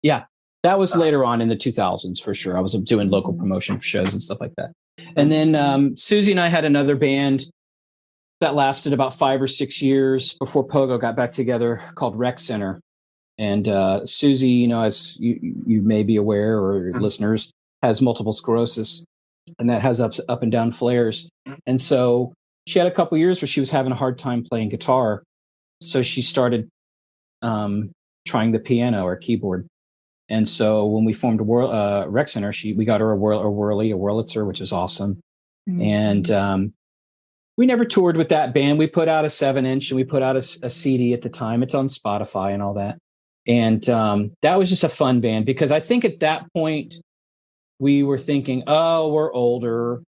Yeah. That was later on in the 2000s for sure. I was doing local promotion for shows and stuff like that. And then Susie and I had another band that lasted about 5 or 6 years before Pohgoh got back together called Rec Center. And Susie, you know, as you may be aware, or your listeners, has multiple sclerosis, and that has up and down flares. And so she had a couple years where she was having a hard time playing guitar. So she started trying the piano or keyboard. And so when we formed a Rec Center, we got her a Wurlitzer, which is awesome. Mm-hmm. And we never toured with that band. We put out a 7-inch and we put out a CD at the time. It's on Spotify and all that. And that was just a fun band because I think at that point we were thinking, oh, we're older.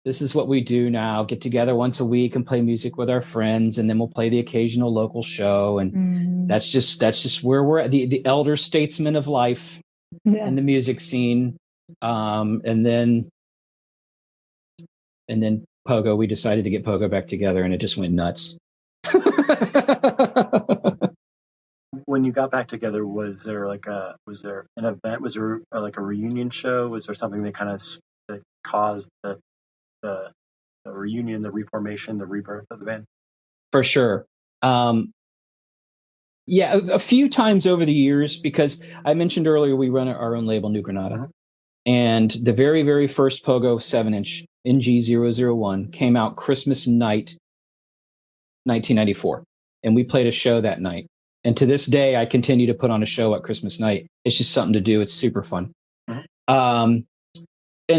This is what we do now. Get together once a week and play music with our friends. And then we'll play the occasional local show. And that's just where we're at, the elder statesman of life in the music scene. And then Pohgoh, we decided to get Pohgoh back together and it just went nuts. When you got back together, was there an event? Was there like a reunion show? Was there something that caused the reunion, the reformation, the rebirth of the band? For sure. Yeah, a few times over the years, because I mentioned earlier we run our own label, New Granada. And the very, very first Pohgoh 7-inch, NG001, came out Christmas night, 1994. And we played a show that night. And to this day, I continue to put on a show at Christmas night. It's just something to do. It's super fun. And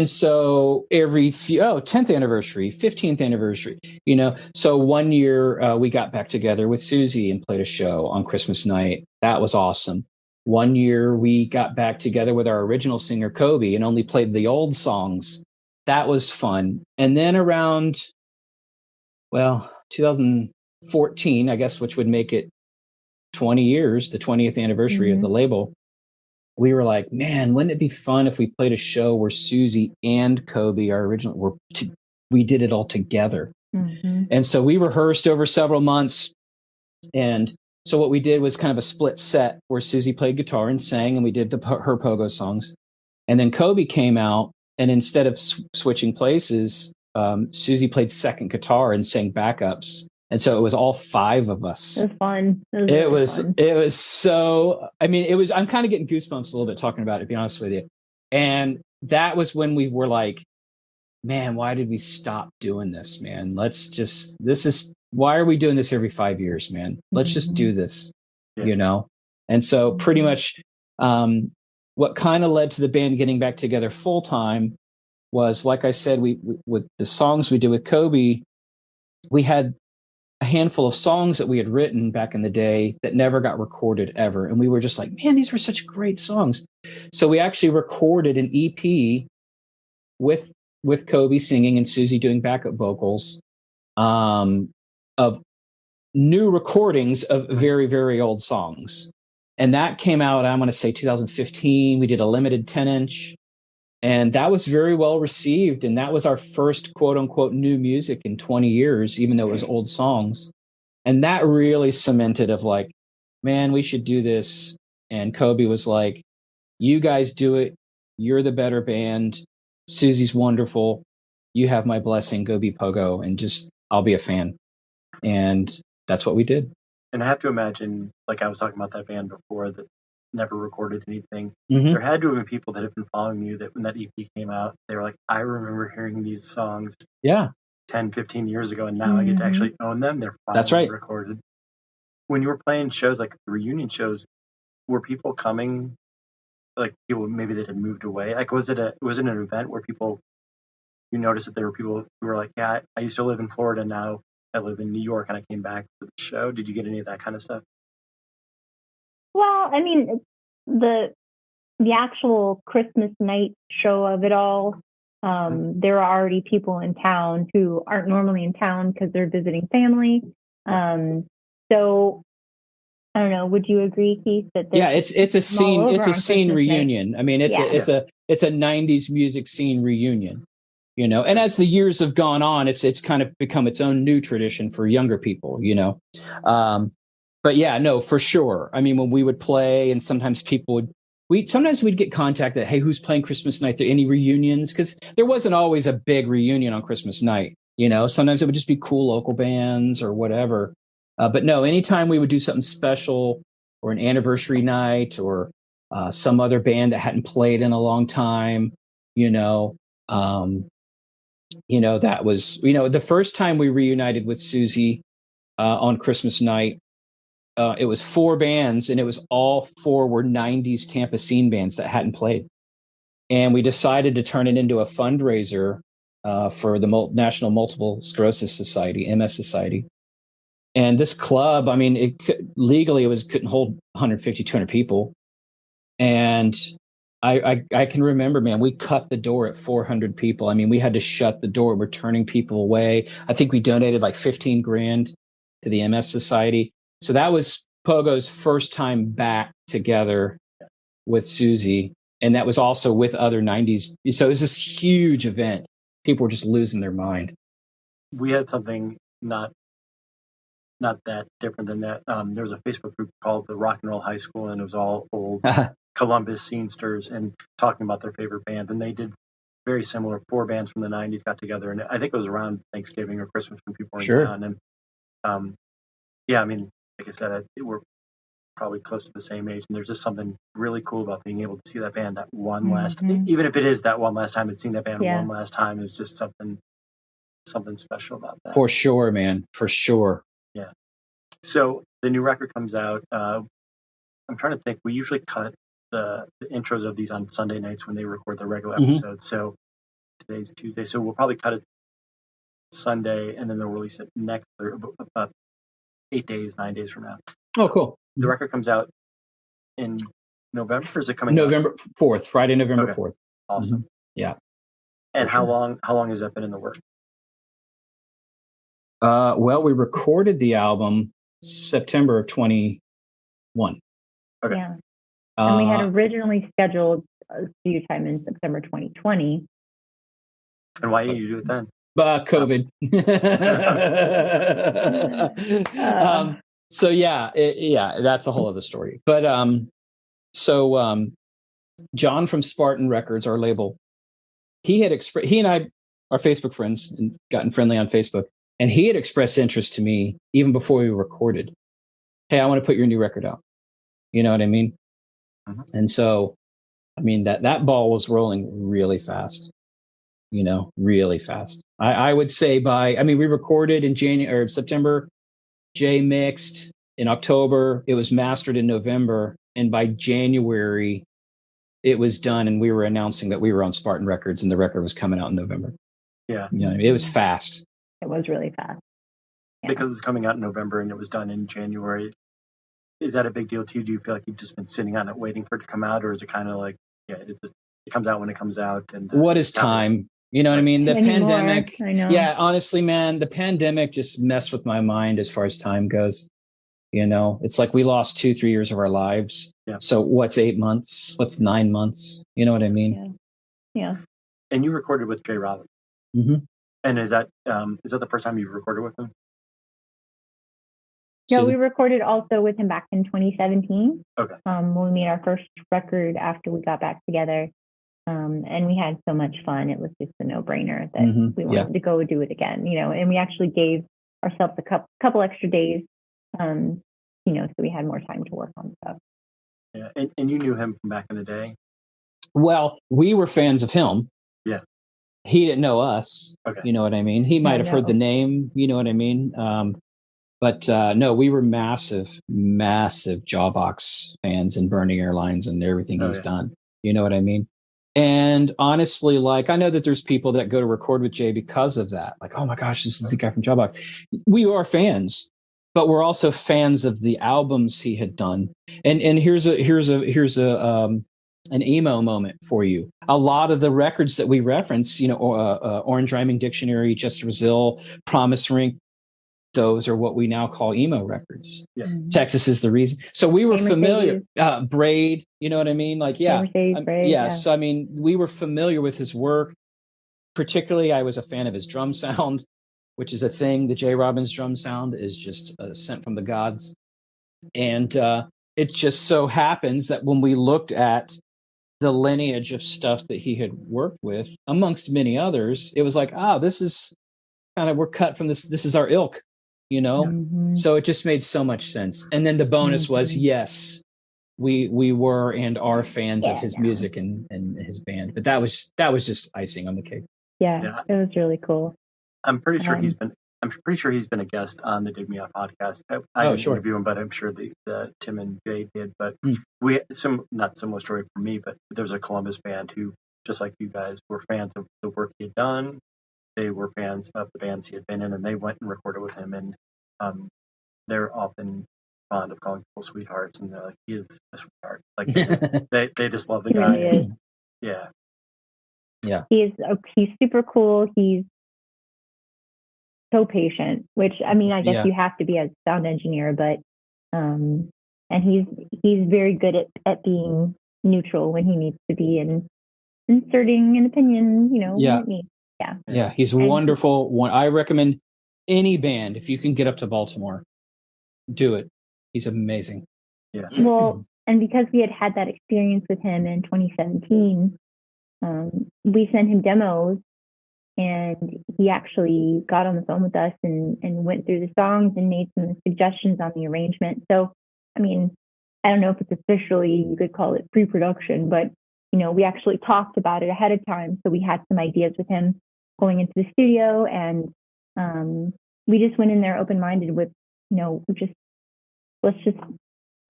so every 10th anniversary, 15th anniversary, you know, so one year we got back together with Susie and played a show on Christmas night. That was awesome. One year we got back together with our original singer, Kobi, and only played the old songs. That was fun. And then around, 2014, I guess, which would make it 20 years, the 20th anniversary of the label, we were like, man, wouldn't it be fun if we played a show where Susie and Kobi, our original, we did it all together. And so we rehearsed over several months. And so what we did was kind of a split set where Susie played guitar and sang, and we did her Pohgoh songs. And then Kobi came out, and instead of switching places, Susie played second guitar and sang backups. And so it was all 5 of us. It was fun. It was so, I mean, I'm kind of getting goosebumps a little bit talking about it, to be honest with you. And that was when we were like, man, why did we stop doing this, man? Why are we doing this every 5 years, man? Let's just do this, you know? And so pretty much what kind of led to the band getting back together full time was, like I said, we with the songs we did with Kobi, we had a handful of songs that we had written back in the day that never got recorded ever. And we were just like, man, these were such great songs. So we actually recorded an EP with Kobi singing and Susie doing backup vocals of new recordings of very, very old songs. And that came out, I'm going to say 2015. We did a limited 10-inch. And that was very well received. And that was our first quote unquote new music in 20 years, even though it was old songs. And that really cemented of like, man, we should do this. And Kobi was like, you guys do it. You're the better band. Susie's wonderful. You have my blessing. Go be Pohgoh. And just, I'll be a fan. And that's what we did. And I have to imagine, like I was talking about that band before that never recorded anything. Mhm. There had to have been people that have been following you that when that EP came out, they were like, I remember hearing these songs Yeah. 10, 15 years ago, and now I get to actually own them. They're finally That's right. recorded. When you were playing shows like the reunion shows, were people coming, like people maybe that had moved away? Like was it an event where people, you noticed that there were people who were like, yeah, I used to live in Florida, now I live in New York and I came back for the show? Did you get any of that kind of stuff? Well, I mean, the actual Christmas night show of it all, there are already people in town who aren't normally in town because they're visiting family. So I don't know. Would you agree, Keith? That Yeah, it's a scene. over It's a on scene Christmas night? reunion. I mean, it's a 90s music scene reunion. You know, and as the years have gone on, it's kind of become its own new tradition for younger people. You know, but yeah, no, for sure. I mean, when we would play, and sometimes people would. Sometimes we'd get contacted. Hey, who's playing Christmas night? There any reunions? Because there wasn't always a big reunion on Christmas night. You know, sometimes it would just be cool local bands or whatever. But no, anytime we would do something special or an anniversary night or some other band that hadn't played in a long time, that was, the first time we reunited with Susie on Christmas night, it was 4 bands, and it was all 4 were 90s Tampa scene bands that hadn't played. And we decided to turn it into a fundraiser for the National Multiple Sclerosis Society, MS Society. And this club, I mean, legally couldn't hold 150, 200 people. And I can remember, man, we cut the door at 400 people. I mean, we had to shut the door. We're turning people away. I think we donated like 15 grand to the MS Society. So that was Pohgoh's first time back together with Susie. And that was also with other 90s. So it was this huge event. People were just losing their mind. We had something not that different than that. There was a Facebook group called the Rock and Roll High School, and it was all old Columbus scenesters and talking about their favorite bands. And they did very similar. 4 bands from the 90s got together. And I think it was around Thanksgiving or Christmas when people were in town. And I mean, like I said, we're probably close to the same age, and there's just something really cool about being able to see that band that one last, even if it is that one last time, and seeing that band one last time is just something special about that. For sure, man. For sure. Yeah. So the new record comes out. I'm trying to think. We usually cut the intros of these on Sunday nights when they record their regular episodes. So today's Tuesday, so we'll probably cut it Sunday, and then they'll release it next 8 days, 9 days from now. Oh, cool. The record comes out in November, or is it coming November 4th, Friday, November 4th. Awesome. Yeah. And how long has that been in the works? Well, we recorded the album September of 21. Okay. Yeah. And we had originally scheduled a studio time in September 2020. And why didn't you do it then? COVID. So that's a whole other story. But John from Spartan Records, our label, he and I are Facebook friends and gotten friendly on Facebook, and he had expressed interest to me even before we recorded. Hey, I want to put your new record out. You know what I mean? Mm-hmm. And so, I mean, that ball was rolling really fast. Really fast. I would say we recorded in January or September, Jay mixed in October, it was mastered in November, and by January, it was done, and we were announcing that we were on Spartan Records, and the record was coming out in November. Yeah. It was fast. It was really fast. Yeah. Because it's coming out in November and it was done in January. Is that a big deal to you? Do you feel like you've just been sitting on it waiting for it to come out, or is it kind of like, it comes out when it comes out? And what is time? You know what I mean? The pandemic. I know. Yeah, honestly, man, the pandemic just messed with my mind as far as time goes. It's like we lost 2-3 years of our lives. Yeah. So what's 8 months? What's 9 months? You know what I mean? Yeah. And you recorded with Jay Robin. Mm-hmm. And is that the first time you recorded with him? Yeah, we recorded also with him back in 2017. Okay. When we made our first record after we got back together. And we had so much fun. It was just a no-brainer that we wanted to go do it again, and we actually gave ourselves a couple extra days, so we had more time to work on stuff. Yeah. And you knew him from back in the day? Well, we were fans of him. Yeah. He didn't know us. Okay. You know what I mean? He might have heard the name, you know what I mean? But no, we were massive Jawbox fans and Burning Airlines and everything he's done. You know what I mean? And honestly, like, I know that there's people that go to record with Jay because of that. Like, oh my gosh, this is the guy from Jawbox. We are fans, but we're also fans of the albums he had done. And here's an emo moment for you. A lot of the records that we reference, Orange Rhyming Dictionary, Just Brazil, Promise Ring, those are what we now call emo records. Yeah. Texas is the reason. So we were familiar. Braid, you know what I mean? Like, Braid, So I mean, we were familiar with his work. Particularly, I was a fan of his drum sound, which is a thing. The J. Robbins drum sound is just sent from the gods. And it just so happens that when we looked at the lineage of stuff that he had worked with, amongst many others, it was like, this is kind of, we're cut from this. This is our ilk. So it just made so much sense. And then the bonus was, yes, we were and are fans of his music and his band. But that was just icing on the cake. Yeah, it was really cool. I'm pretty sure he's been a guest on the Dig Me Out podcast. I didn't interview him, but I'm sure the Tim and Jay did. But we had not similar story for me, but there's a Columbus band who, just like you guys, were fans of the work he had done. They were fans of the bands he had been in, and they went and recorded with him. And they're often fond of calling people sweethearts, and they're like, he is a sweetheart. Like they just love the guy. Really yeah. He's super cool. He's so patient, which I mean, I guess you have to be as a sound engineer, but and he's very good at being neutral when he needs to be and inserting an opinion. When it needs. Yeah, he's wonderful. I recommend any band, if you can get up to Baltimore, do it. He's amazing. Yeah. Well, and because we had that experience with him in 2017, we sent him demos, and he actually got on the phone with us and went through the songs and made some suggestions on the arrangement. So, I mean, I don't know if it's officially, you could call it pre-production, but we actually talked about it ahead of time. So we had some ideas with him going into the studio, and we just went in there open-minded with, let's just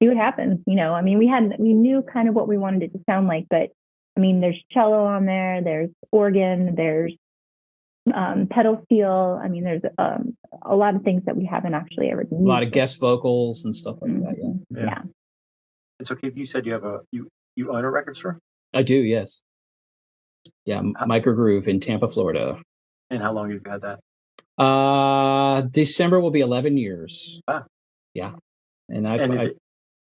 see what happens. I mean, we knew kind of what we wanted it to sound like, but I mean, there's cello on there, there's organ, there's pedal steel. I mean, there's a lot of things that we haven't actually ever done. A lot of guest vocals and stuff like that. Yeah. And so, Keith, you said you have you own a record store? I do, yes. Yeah, Microgroove in Tampa, Florida. And how long have you had that? December will be 11 years. Wow. Yeah. And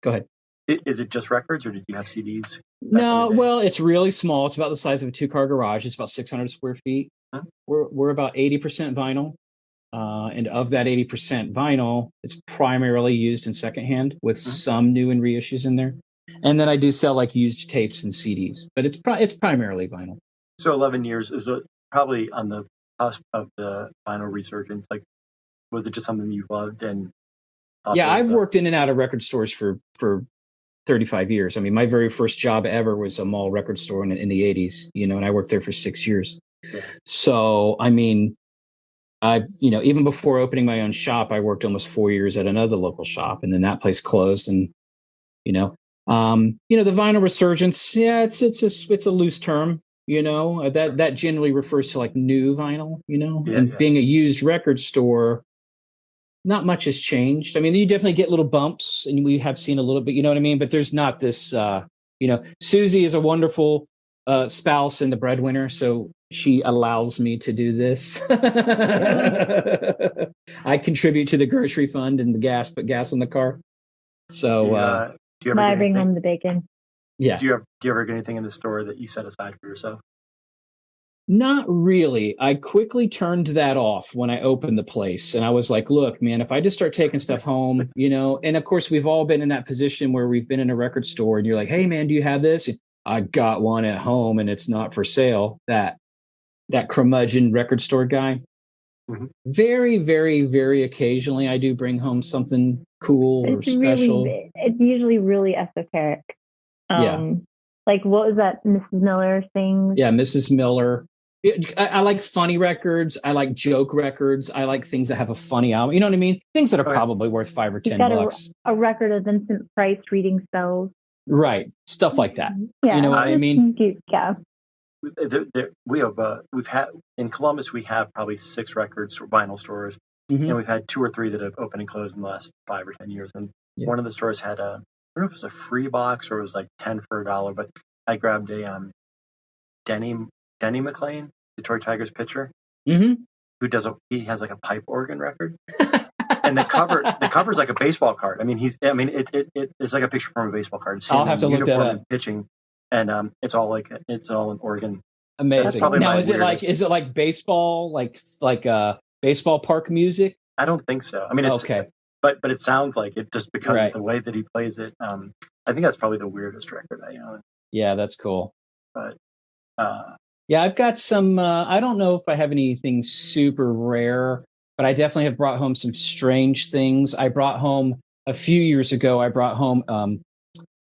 go ahead. Is it just records, or did you have CDs? No, well, it's really small. It's about the size of a 2-car garage. It's about 600 square feet. Huh? We're about 80% vinyl. And of that 80% vinyl, it's primarily used in secondhand with some new and reissues in there. And then I do sell like used tapes and CDs, but it's primarily vinyl. So 11 years is probably on the cusp of the vinyl resurgence. Like, was it just something you loved and? I've worked in and out of record stores for 35 years. I mean, my very first job ever was a mall record store in the 80s, and I worked there for 6 years. Yeah. So, I mean, even before opening my own shop, I worked almost 4 years at another local shop, and then that place closed. And, the vinyl resurgence, it's a loose term, that generally refers to like new vinyl, being a used record store, not much has changed. I mean, you definitely get little bumps, and we have seen a little bit, you know what I mean? But there's not this, Susie is a wonderful spouse and the breadwinner, so she allows me to do this. I contribute to the grocery fund and put gas in the car. So, do you ever bring home the bacon? Yeah. Do you ever get anything in the store that you set aside for yourself? Not really. I quickly turned that off when I opened the place. And I was like, look, man, if I just start taking stuff home, and of course, we've all been in that position where we've been in a record store and you're like, hey, man, do you have this? I got one at home and it's not for sale. That curmudgeon record store guy. Mm-hmm. Very, very, very occasionally, I do bring home something cool or special. It's usually really esoteric. Yeah. Like, what was that Mrs. Miller thing? Yeah, Mrs. Miller. I like funny records. I like joke records. I like things that have a funny album. You know what I mean? Things that are probably worth $5 or $10. A record of Vincent Price reading spells. Right. Stuff like that. Yeah. You know what I mean? Yeah. We've had in Columbus, we have probably 6 records or vinyl stores, and we've had 2 or 3 that have opened and closed in the last 5 or 10 years. And one of the stores had I don't know if it was a free box or it was like 10 for $1, but I grabbed a Denny McLean, Detroit Tigers pitcher, who he has like a pipe organ record. And the cover's like a baseball card. I mean, it's like a picture from a baseball card. It's I'll have to look that up. Pitching, and it's all an organ. Amazing. Now, is it like baseball, like baseball park music? I don't think so. I mean, it's okay, but it sounds like it just because of the way that he plays it. I think that's probably the weirdest record I own. Yeah, that's cool. But yeah, I've got some. I don't know if I have anything super rare, but I definitely have brought home some strange things. I brought home a few years ago. I brought home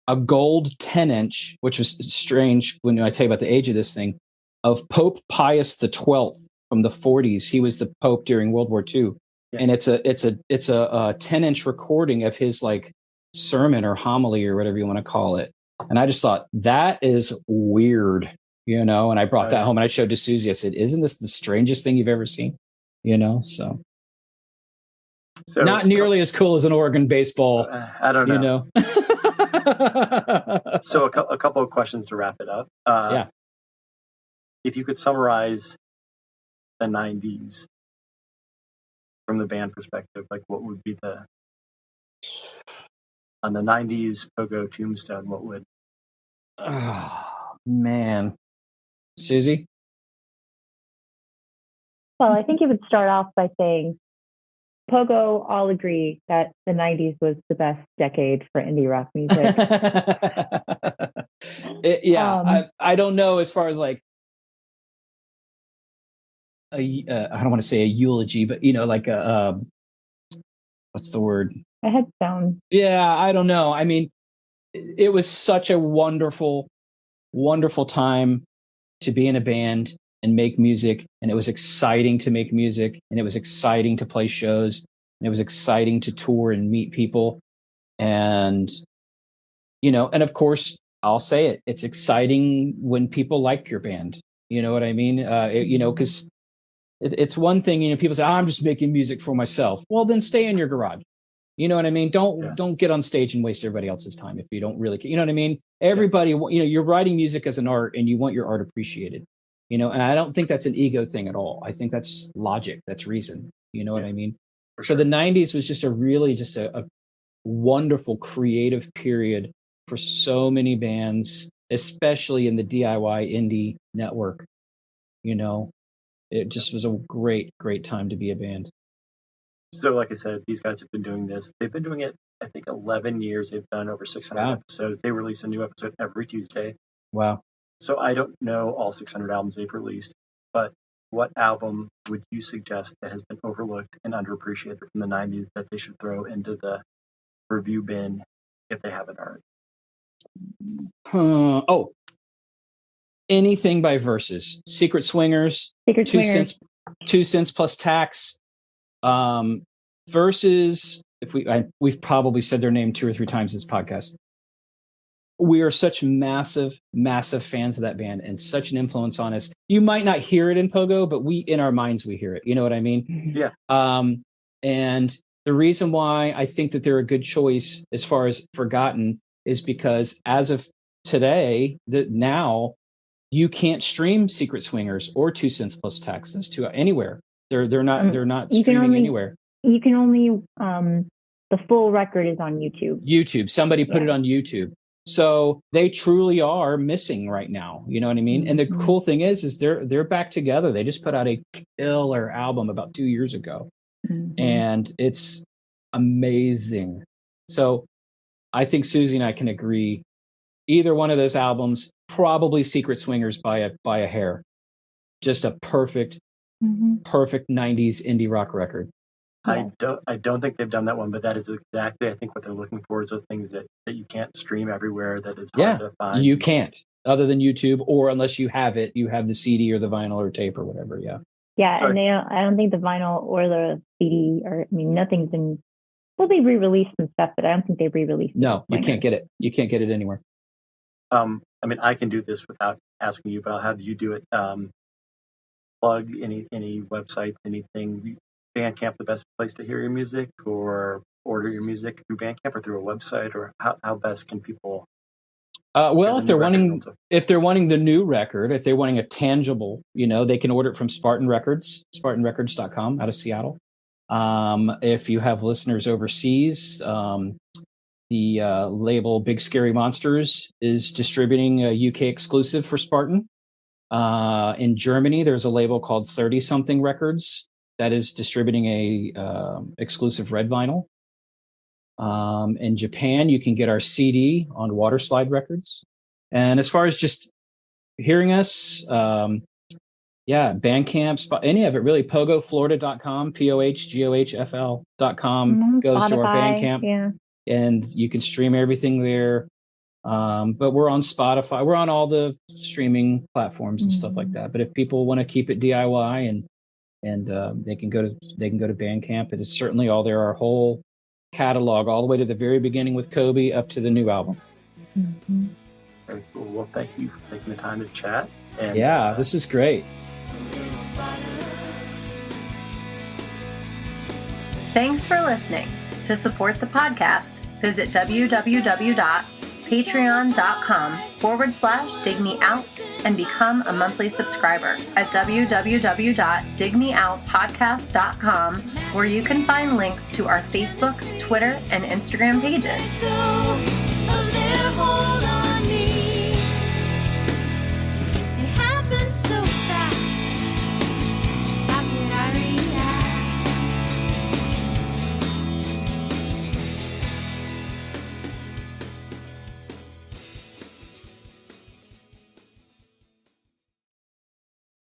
a gold 10-inch, which was strange when I tell you about the age of this thing, of Pope Pius XII from the 40s. He was the Pope during World War II, and it's a 10-inch recording of his like sermon or homily or whatever you want to call it. And I just thought that is weird, and I brought that home and I showed to Susie. I said, "Isn't this the strangest thing you've ever seen?" So not nearly as cool as an organ baseball. I don't know. So a couple of questions to wrap it up. If you could summarize the 90s from the band perspective, like what would be on the 90s Pohgoh tombstone, what would? Oh, man. Susie? Well, I think you would start off by saying Pohgoh all agree that the 90s was the best decade for indie rock music. I don't know as far as like I don't want to say a eulogy, but like a what's the word? A headstone. Yeah, I don't know. I mean, it was such a wonderful, wonderful time to be in a band and make music, and it was exciting to make music, and it was exciting to play shows, and it was exciting to tour and meet people, and and of course I'll say it, it's exciting when people like your band. You know what I mean? Because it's one thing, people say, I'm just making music for myself. Well, then stay in your garage. You know what I mean? Don't get on stage and waste everybody else's time if you don't really, you know what I mean? Everybody, you're writing music as an art and you want your art appreciated, and I don't think that's an ego thing at all. I think that's logic. That's reason. You know what I mean? So the 90s was just a wonderful creative period for so many bands, especially in the DIY indie network. It just was a great, great time to be a band. So like I said, these guys have been doing this. They've been doing it, I think, 11 years. They've done over 600 episodes. They release a new episode every Tuesday. Wow. So I don't know all 600 albums they've released, but what album would you suggest that has been overlooked and underappreciated from the 90s that they should throw into the review bin if they haven't already? Anything by Versus. Secret Swingers. 2 cents plus tax. Versus, we've probably said their name 2 or 3 times this podcast. We are such massive, massive fans of that band and such an influence on us. You might not hear it in Pohgoh, but in our minds, we hear it. You know what I mean? Yeah. And the reason why I think that they're a good choice as far as forgotten is because as of today, now you can't stream Secret Swingers or 2 cents plus tax. Those two anywhere. They're not streaming anywhere. You can only the full record is on YouTube. Somebody put it on YouTube. So they truly are missing right now. You know what I mean? And the cool thing is they're back together. They just put out a killer album about 2 years ago, and it's amazing. So I think Susie and I can agree. Either one of those albums, probably Secret Swingers by a hair. Just a perfect 90s indie rock record. I don't think they've done that one, but that is exactly, I think, what they're looking for is those things that you can't stream everywhere, that it's hard to find. You can't, other than YouTube, or unless you have it, you have the CD or the vinyl or tape or whatever. Yeah. Yeah, Sorry. and I don't think the vinyl or the CD nothing's been. Well, they re-released some stuff, but I don't think they re-released. No, you can't get it. You can't get it anywhere. I can do this without asking you, but I'll have you do it. Plug any websites, anything. Bandcamp, the best place to hear your music, or order your music through Bandcamp or through a website, or how best can people? Well, if they're wanting the new record, if they're wanting a tangible, they can order it from Spartan Records, SpartanRecords.com out of Seattle. If you have listeners overseas, the label Big Scary Monsters is distributing a UK exclusive for Spartan. In Germany, there's a label called 30 Something Records that is distributing a exclusive red vinyl. In Japan, you can get our CD on Waterslide Records. And as far as just hearing us, Bandcamp, any of it really, PogohFlorida.com, POHGOHFL.com goes to our Bandcamp. Yeah. And you can stream everything there. But we're on Spotify. We're on all the streaming platforms and stuff like that. But if people want to keep it DIY and they can go to Bandcamp, it is certainly all there. Our whole catalog, all the way to the very beginning with Kobi up to the new album. Very cool. Well, thank you for taking the time to chat. And, this is great. Thanks for listening. To support the podcast, visit www.patreon.com/digmeout and become a monthly subscriber at www.digmeoutpodcast.com, where you can find links to our Facebook, Twitter, and Instagram pages.